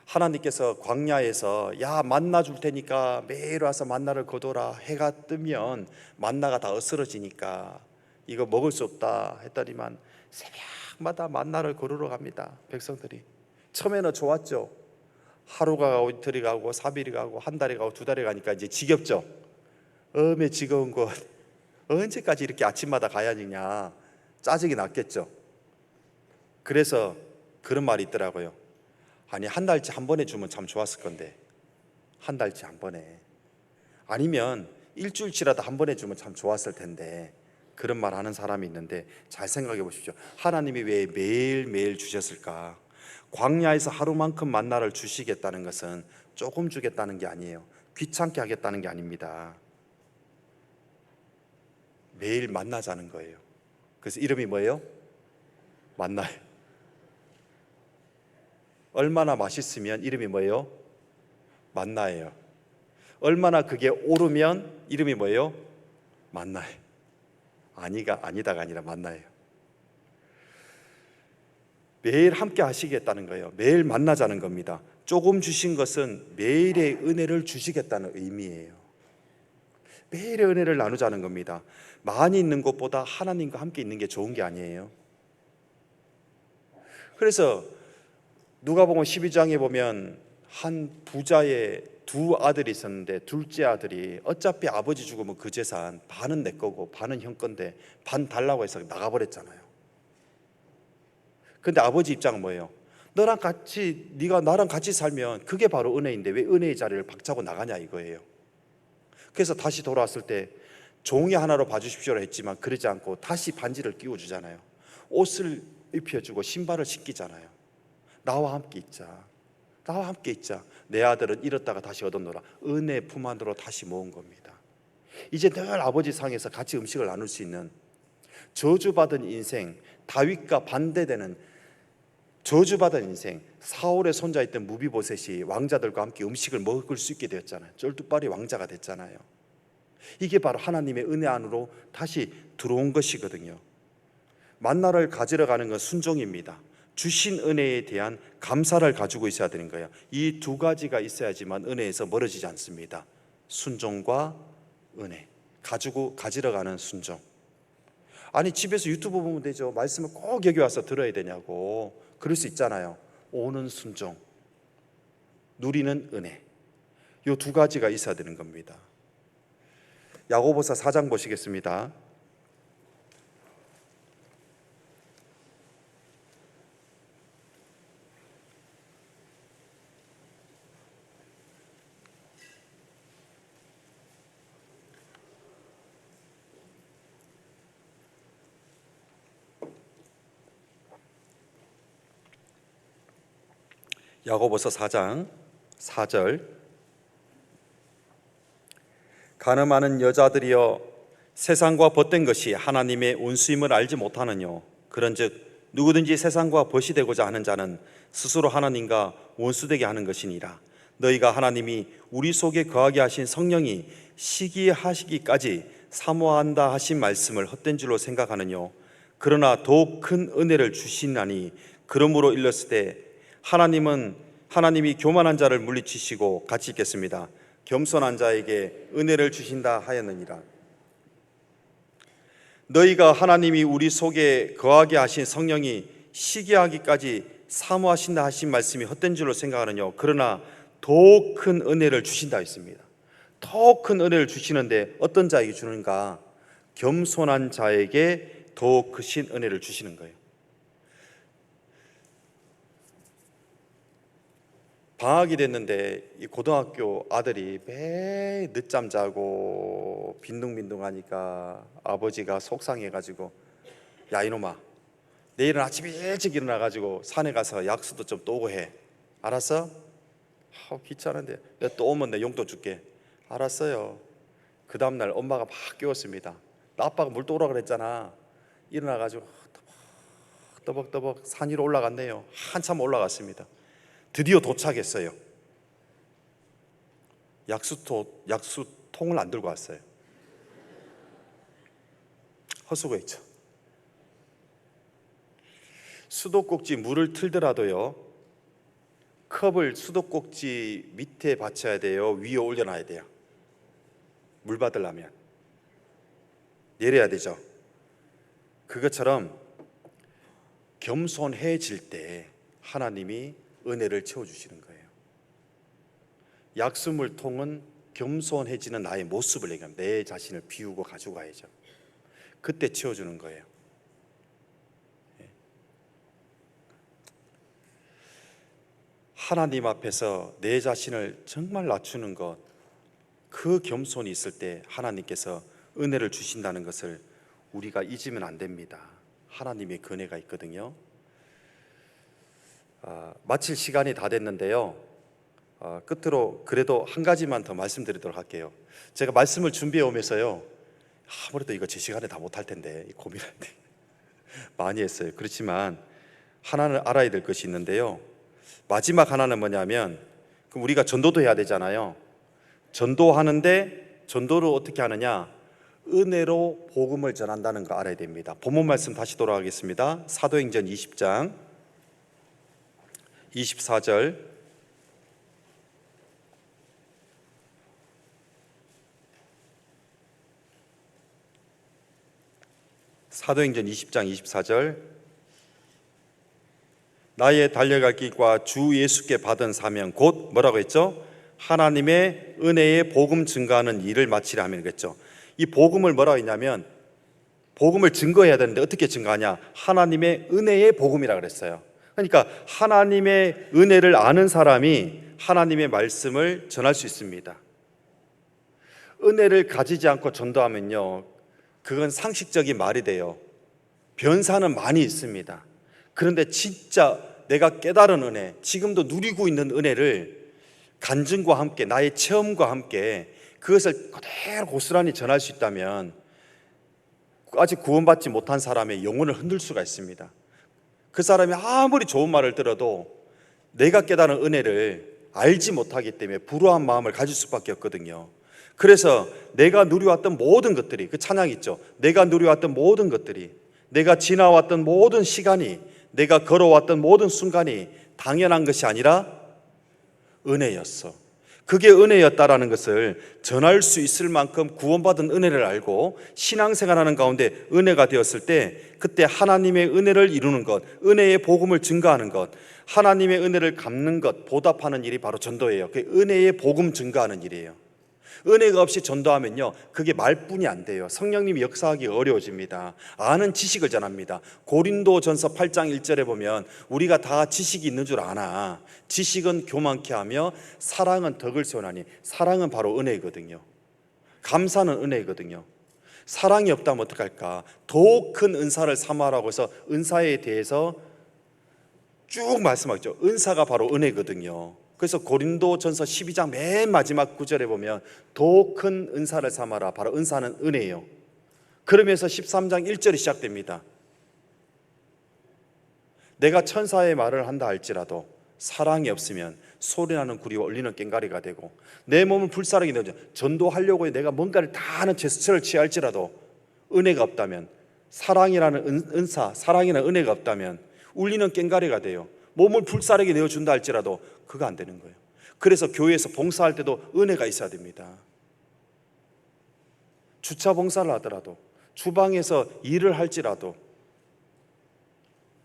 하나님께서 광야에서 야, 만나 줄 테니까 매일 와서 만나를 거둬라. 해가 뜨면 만나가 다 어스러지니까 이거 먹을 수 없다 했더니만 새벽마다 만나를 거두러 갑니다. 백성들이 처음에는 좋았죠. 하루가 가고 이틀이 가고 3일이 가고 한 달이 가고 2달이 가니까 이제 지겹죠. 엄에 지겨운 것, 언제까지 이렇게 아침마다 가야 하느냐, 짜증이 났겠죠. 그래서 그런 말이 있더라고요. 아니, 한 달치 한 번에 주면 참 좋았을 건데, 한 달치 한 번에, 아니면 일주일치라도 한 번에 주면 참 좋았을 텐데, 그런 말 하는 사람이 있는데 잘 생각해 보십시오. 하나님이 왜 매일매일 주셨을까? 광야에서 하루만큼 만나를 주시겠다는 것은 조금 주겠다는 게 아니에요. 귀찮게 하겠다는 게 아닙니다. 매일 만나자는 거예요. 그래서 이름이 뭐예요? 만나요. 얼마나 맛있으면 이름이 뭐예요? 만나예요. 얼마나 그게 오르면 이름이 뭐예요? 만나요. 아니다가 아니라 만나예요. 매일 함께 하시겠다는 거예요. 매일 만나자는 겁니다. 조금 주신 것은 매일의 은혜를 주시겠다는 의미예요. 매일의 은혜를 나누자는 겁니다. 많이 있는 것보다 하나님과 함께 있는 게 좋은 게 아니에요. 그래서 누가복음 12장에 보면 한 부자의 두 아들이 있었는데, 둘째 아들이 어차피 아버지 죽으면 그 재산 반은 내 거고 반은 형 건데 반 달라고 해서 나가버렸잖아요. 근데 아버지 입장은 뭐예요? 네가 나랑 같이 살면 그게 바로 은혜인데 왜 은혜의 자리를 박차고 나가냐 이거예요. 그래서 다시 돌아왔을 때 종이 하나로 봐주십시오라 했지만 그러지 않고 다시 반지를 끼워주잖아요. 옷을 입혀주고 신발을 신기잖아요. 나와 함께 있자. 나와 함께 있자. 내 아들은 잃었다가 다시 얻었노라. 은혜 품 안으로 다시 모은 겁니다. 이제 늘 아버지 상에서 같이 음식을 나눌 수 있는 저주받은 인생, 다윗과 반대되는 저주받은 인생, 사울의 손자였던 무비보셋이 왕자들과 함께 음식을 먹을 수 있게 되었잖아요. 쩔뚝발이 왕자가 됐잖아요. 이게 바로 하나님의 은혜 안으로 다시 들어온 것이거든요. 만나를 가지러 가는 건 순종입니다. 주신 은혜에 대한 감사를 가지고 있어야 되는 거예요. 이 두 가지가 있어야지만 은혜에서 멀어지지 않습니다. 순종과 은혜, 가지러 가는 순종. 아니 집에서 유튜브 보면 되죠. 말씀을 꼭 여기 와서 들어야 되냐고. 그럴 수 있잖아요. 오는 순종, 누리는 은혜, 이 두 가지가 있어야 되는 겁니다. 야고보서 4장 보시겠습니다. 야고보서 4장 4절. 가늠하는 여자들이여 세상과 벗된 것이 하나님의 온수임을 알지 못하느뇨. 그런즉 누구든지 세상과 벗이 되고자 하는 자는 스스로 하나님과 원수되게 하는 것이니라. 너희가 하나님이 우리 속에 거하게 하신 성령이 시기하시기까지 사모한다 하신 말씀을 헛된 줄로 생각하느뇨. 그러나 더욱 큰 은혜를 주시나니 그러므로 일렀을 때 하나님이 교만한 자를 물리치시고 같이 읽겠습니다. 겸손한 자에게 은혜를 주신다 하였느니라. 너희가 하나님이 우리 속에 거하게 하신 성령이 시기하기까지 사모하신다 하신 말씀이 헛된 줄로 생각하느뇨. 그러나 더 큰 은혜를 주신다 했습니다. 더 큰 은혜를 주시는데 어떤 자에게 주는가? 겸손한 자에게 더 크신 은혜를 주시는 거예요. 방학이 됐는데 이 고등학교 아들이 매일 늦잠 자고 빈둥빈둥하니까 아버지가 속상해가지고 야 이놈아, 내일은 아침 일찍 일어나가지고 산에 가서 약수도 좀 떠오고 해. 알았어? 귀찮은데 내가 또 오면 내 용돈 줄게. 알았어요. 그 다음날 엄마가 막 깨웠습니다. 나 아빠가 물 떠오라 그랬잖아. 일어나가지고 떠벅떠벅 산 위로 올라갔네요. 한참 올라갔습니다. 드디어 도착했어요. 약수통을 안 들고 왔어요. 헛수고했죠. 수도꼭지 물을 틀더라도요, 컵을 수도꼭지 밑에 받쳐야 돼요? 위에 올려놔야 돼요? 물 받으려면 내려야 되죠. 그것처럼 겸손해질 때 하나님이 은혜를 채워주시는 거예요. 약수물통은 겸손해지는 나의 모습을 얘기합니다. 내 자신을 비우고 가지고 가야죠. 그때 채워주는 거예요. 하나님 앞에서 내 자신을 정말 낮추는 것, 그 겸손이 있을 때 하나님께서 은혜를 주신다는 것을 우리가 잊으면 안 됩니다. 하나님의 은혜가 있거든요. 마칠 시간이 다 됐는데요. 끝으로 그래도 한 가지만 더 말씀드리도록 할게요. 제가 말씀을 준비해 오면서요, 아무래도 이거 제 시간에 다 못할 텐데 고민하는데 많이 했어요. 그렇지만 하나는 알아야 될 것이 있는데요. 마지막 하나는 뭐냐면, 그럼 우리가 전도도 해야 되잖아요. 전도하는데 전도를 어떻게 하느냐? 은혜로 복음을 전한다는 거 알아야 됩니다. 본문 말씀 다시 돌아가겠습니다. 사도행전 20장 24절. 사도행전 20장 24절. 나의 달려갈 길과 주 예수께 받은 사명, 곧 뭐라고 했죠? 하나님의 은혜의 복음 증거하는 일을 마치려 하면 그랬죠. 이 복음을 뭐라고 했냐면, 복음을 증거해야 되는데 어떻게 증거하냐? 하나님의 은혜의 복음이라고 그랬어요. 그러니까 하나님의 은혜를 아는 사람이 하나님의 말씀을 전할 수 있습니다. 은혜를 가지지 않고 전도하면요, 그건 상식적인 말이 돼요. 변사는 많이 있습니다. 그런데 진짜 내가 깨달은 은혜, 지금도 누리고 있는 은혜를 간증과 함께, 나의 체험과 함께 그것을 그대로 고스란히 전할 수 있다면 아직 구원받지 못한 사람의 영혼을 흔들 수가 있습니다. 그 사람이 아무리 좋은 말을 들어도 내가 깨달은 은혜를 알지 못하기 때문에 불우한 마음을 가질 수밖에 없거든요. 그래서 내가 누려왔던 모든 것들이, 그 찬양 있죠, 내가 누려왔던 모든 것들이, 내가 지나왔던 모든 시간이, 내가 걸어왔던 모든 순간이 당연한 것이 아니라 은혜였어. 그게 은혜였다라는 것을 전할 수 있을 만큼 구원받은 은혜를 알고 신앙생활하는 가운데 은혜가 되었을 때, 그때 하나님의 은혜를 이루는 것, 은혜의 복음을 증거하는 것, 하나님의 은혜를 갚는 것, 보답하는 일이 바로 전도예요. 그게 은혜의 복음 증거하는 일이에요. 은혜가 없이 전도하면요, 그게 말뿐이 안 돼요. 성령님이 역사하기 어려워집니다. 아는 지식을 전합니다. 고린도전서 8장 1절에 보면 우리가 다 지식이 있는 줄 아나 지식은 교만케 하며 사랑은 덕을 세우나니, 사랑은 바로 은혜거든요. 감사는 은혜거든요. 사랑이 없다면 어떡할까? 더 큰 은사를 삼아라고 해서 은사에 대해서 쭉 말씀하죠. 은사가 바로 은혜거든요. 그래서 고린도전서 12장 맨 마지막 구절에 보면 더 큰 은사를 삼아라, 바로 은사는 은혜예요. 그러면서 13장 1절이 시작됩니다. 내가 천사의 말을 한다 할지라도 사랑이 없으면 소리나는 구리와 울리는 꽹과리가 되고, 내 몸은 불사르게 되죠. 전도하려고 내가 뭔가를 다 하는 제스처를 취할지라도 은혜가 없다면, 사랑이라는 은사, 사랑이라는 은혜가 없다면 울리는 꽹과리가 돼요. 몸을 불사르게 내어준다 할지라도 그거 안 되는 거예요. 그래서 교회에서 봉사할 때도 은혜가 있어야 됩니다. 주차 봉사를 하더라도, 주방에서 일을 할지라도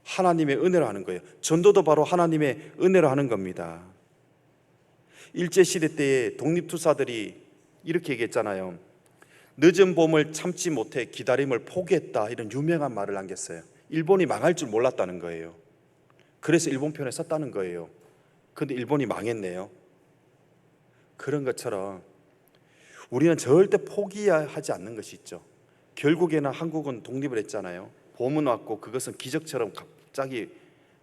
하나님의 은혜로 하는 거예요. 전도도 바로 하나님의 은혜로 하는 겁니다. 일제시대 때에 독립투사들이 이렇게 얘기했잖아요. 늦은 봄을 참지 못해 기다림을 포기했다, 이런 유명한 말을 남겼어요. 일본이 망할 줄 몰랐다는 거예요. 그래서 일본 편에 섰다는 거예요. 그런데 일본이 망했네요. 그런 것처럼 우리는 절대 포기하지 않는 것이 있죠. 결국에는 한국은 독립을 했잖아요. 봄은 왔고 그것은 기적처럼 갑자기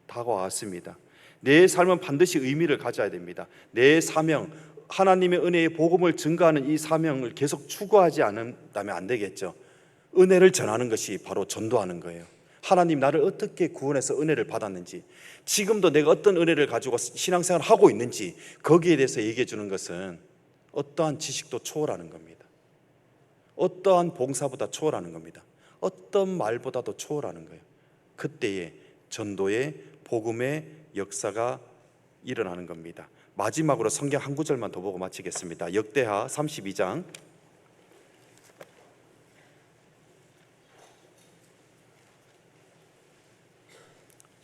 다가왔습니다. 내 삶은 반드시 의미를 가져야 됩니다. 내 사명, 하나님의 은혜의 복음을 증거하는 이 사명을 계속 추구하지 않는다면 안 되겠죠. 은혜를 전하는 것이 바로 전도하는 거예요. 하나님 나를 어떻게 구원해서 은혜를 받았는지, 지금도 내가 어떤 은혜를 가지고 신앙생활을 하고 있는지, 거기에 대해서 얘기해 주는 것은 어떠한 지식도 초월하는 겁니다. 어떠한 봉사보다 초월하는 겁니다. 어떤 말보다도 초월하는 거예요. 그때에 전도의 복음의 역사가 일어나는 겁니다. 마지막으로 성경 한 구절만 더 보고 마치겠습니다. 역대하 32장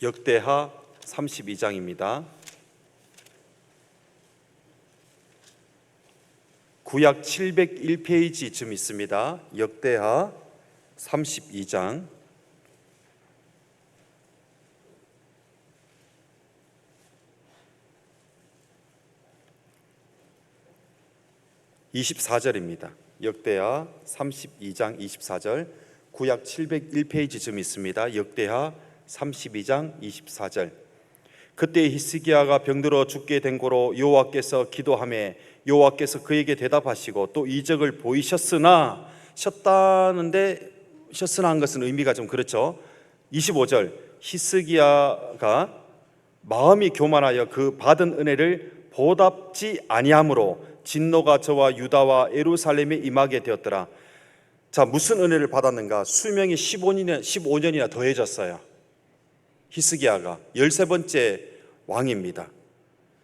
역대하 32장입니다. 구약 701페이지쯤 있습니다. 역대하 32장 24절입니다. 역대하 32장 24절, 구약 701페이지쯤 있습니다. 역대하 32장 24절. 그때 히스기야가 병들어 죽게 된 고로 여호와께서 기도하매 여호와께서 그에게 대답하시고 또 이적을 보이셨으나, 셨으나 한 것은 의미가 좀 그렇죠. 25절, 히스기야가 마음이 교만하여 그 받은 은혜를 보답지 아니함으로 진노가 저와 유다와 예루살렘에 임하게 되었더라. 자, 무슨 은혜를 받았는가? 수명이 15년이나 더해졌어요. 히스기야가 13번째 왕입니다.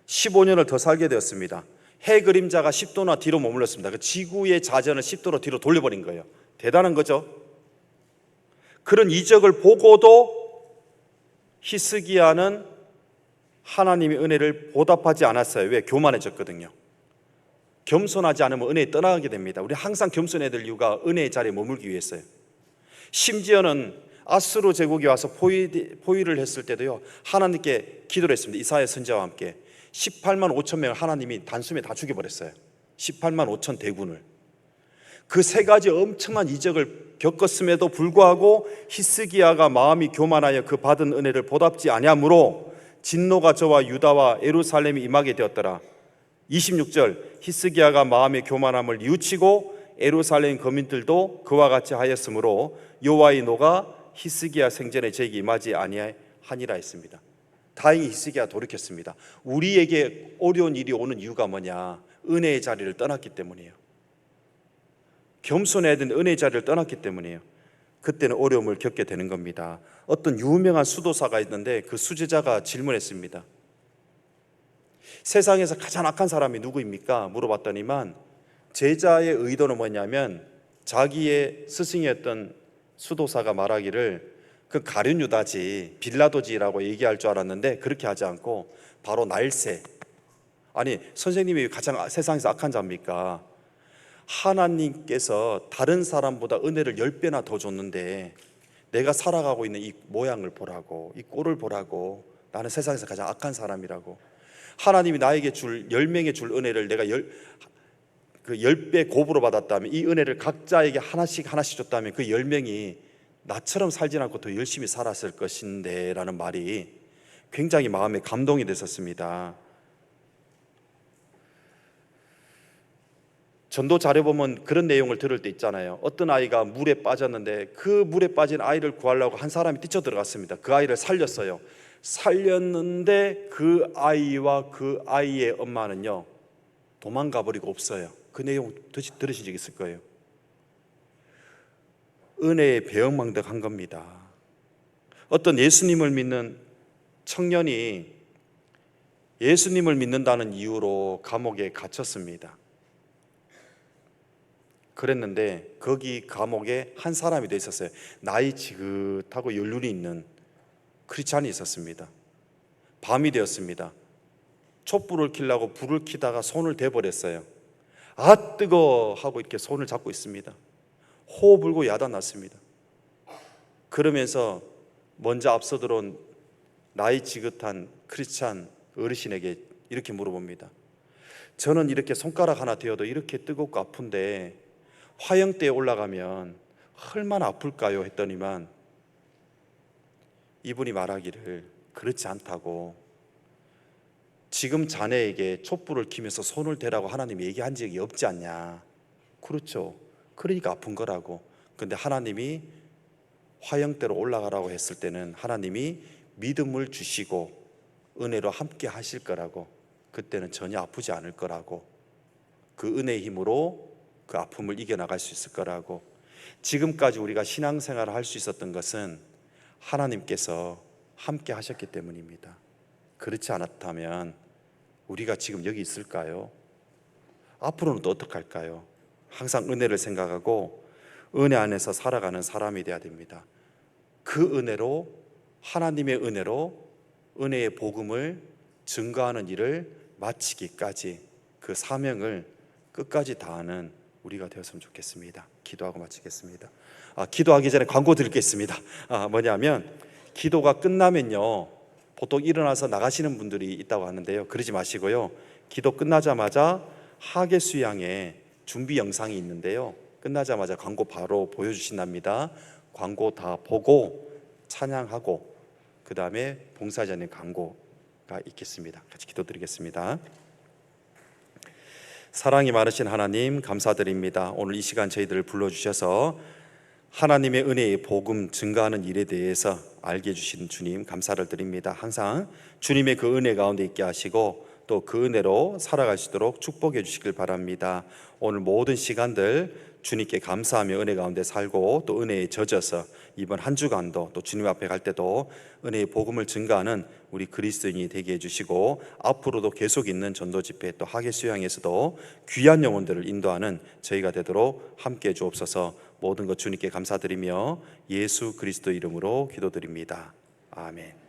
15년을 더 살게 되었습니다. 해 그림자가 10도나 뒤로 머물렀습니다. 그 지구의 자전을 10도로 뒤로 돌려버린 거예요. 대단한 거죠. 그런 이적을 보고도 히스기야는 하나님의 은혜를 보답하지 않았어요. 왜? 교만해졌거든요. 겸손하지 않으면 은혜에 떠나가게 됩니다. 우리 항상 겸손해야 될 이유가 은혜의 자리에 머물기 위해서요. 심지어는 아수르 제국이 와서 포위를 했을 때도요, 하나님께 기도를 했습니다. 이사야 선지자와 함께 18만 5천 명을 하나님이 단숨에 다 죽여버렸어요. 18만 5천 대군을. 그 세 가지 엄청난 이적을 겪었음에도 불구하고 히스기야가 마음이 교만하여 그 받은 은혜를 보답지 아니하므로 진노가 저와 유다와 예루살렘이 임하게 되었더라. 26절, 히스기야가 마음의 교만함을 뉘우치고 예루살렘 거민들도 그와 같이 하였으므로 여호와의 노가 히스기야 생전에 저에게 임하지 아니하니라 했습니다. 다행히 히스기야 돌이켰습니다. 우리에게 어려운 일이 오는 이유가 뭐냐? 은혜의 자리를 떠났기 때문이에요. 겸손해야 되는 은혜의 자리를 떠났기 때문이에요. 그때는 어려움을 겪게 되는 겁니다. 어떤 유명한 수도사가 있는데 그 수제자가 질문했습니다. 세상에서 가장 악한 사람이 누구입니까? 물어봤더니만 제자의 의도는 뭐냐면 자기의 스승이었던 수도사가 말하기를 그 가룟 유다지 빌라도지라고 얘기할 줄 알았는데 그렇게 하지 않고 바로 날새, 아니 선생님이 가장 세상에서 악한 자입니까? 하나님께서 다른 사람보다 은혜를 10배나 더 줬는데 내가 살아가고 있는 이 모양을 보라고, 이 꼴을 보라고, 나는 세상에서 가장 악한 사람이라고. 하나님이 나에게 줄 10명에 줄 은혜를 내가 10배 곱으로 받았다면, 이 은혜를 각자에게 하나씩 줬다면 그 10명이 나처럼 살지 않고 더 열심히 살았을 것인데 라는 말이 굉장히 마음에 감동이 됐었습니다. 전도 자료 보면 그런 내용을 들을 때 있잖아요. 어떤 아이가 물에 빠졌는데 그 물에 빠진 아이를 구하려고 한 사람이 뛰쳐 들어갔습니다. 그 아이를 살렸어요. 살렸는데 그 아이와 그 아이의 엄마는요 도망가 버리고 없어요. 그 내용 들으신 적 있을 거예요. 은혜의 배은망덕한 겁니다. 어떤 예수님을 믿는 청년이 예수님을 믿는다는 이유로 감옥에 갇혔습니다. 그랬는데 거기 감옥에 한 사람이 더 있었어요. 나이 지긋하고 연륜이 있는 크리스찬이 있었습니다. 밤이 되었습니다. 촛불을 켜려고 불을 켜다가 손을 대버렸어요. 아 뜨거 하고 이렇게 손을 잡고 있습니다. 호 불고 야단났습니다. 그러면서 먼저 앞서 들어온 나이 지긋한 크리스찬 어르신에게 이렇게 물어봅니다. 저는 이렇게 손가락 하나 대어도 이렇게 뜨겁고 아픈데 화형대에 올라가면 얼마나 아플까요? 했더니만 이분이 말하기를 그렇지 않다고, 지금 자네에게 촛불을 켜면서 손을 대라고 하나님이 얘기한 적이 없지 않냐. 그렇죠. 그러니까 아픈 거라고. 근데 하나님이 화형대로 올라가라고 했을 때는 하나님이 믿음을 주시고 은혜로 함께 하실 거라고, 그때는 전혀 아프지 않을 거라고, 그 은혜의 힘으로 그 아픔을 이겨나갈 수 있을 거라고. 지금까지 우리가 신앙생활을 할 수 있었던 것은 하나님께서 함께 하셨기 때문입니다. 그렇지 않았다면 우리가 지금 여기 있을까요? 앞으로는 또 어떻게 할까요? 항상 은혜를 생각하고 은혜 안에서 살아가는 사람이 되어야 됩니다. 그 은혜로, 하나님의 은혜로 은혜의 복음을 증거하는 일을 마치기까지 그 사명을 끝까지 다하는 우리가 되었으면 좋겠습니다. 기도하고 마치겠습니다. 기도하기 전에 광고 드리겠습니다. 뭐냐면 기도가 끝나면요 보통 일어나서 나가시는 분들이 있다고 하는데요, 그러지 마시고요, 기도 끝나자마자 하계 수양에 준비 영상이 있는데요, 끝나자마자 광고 바로 보여주신답니다. 광고 다 보고 찬양하고 그 다음에 봉사자님 광고가 있겠습니다. 같이 기도드리겠습니다. 사랑이 많으신 하나님 감사드립니다. 오늘 이 시간 저희들을 불러주셔서 하나님의 은혜의 복음 증가하는 일에 대해서 알게 해주신 주님 감사를 드립니다. 항상 주님의 그 은혜 가운데 있게 하시고 또 그 은혜로 살아갈 수 있도록 축복해 주시길 바랍니다. 오늘 모든 시간들 주님께 감사하며 은혜 가운데 살고 또 은혜에 젖어서 이번 한 주간도 또 주님 앞에 갈 때도 은혜의 복음을 증가하는 우리 그리스도인이 되게 해주시고 앞으로도 계속 있는 전도 집회 또 하계 수양에서도 귀한 영혼들을 인도하는 저희가 되도록 함께 해 주옵소서. 모든 것 주님께 감사드리며 예수 그리스도 이름으로 기도드립니다. 아멘.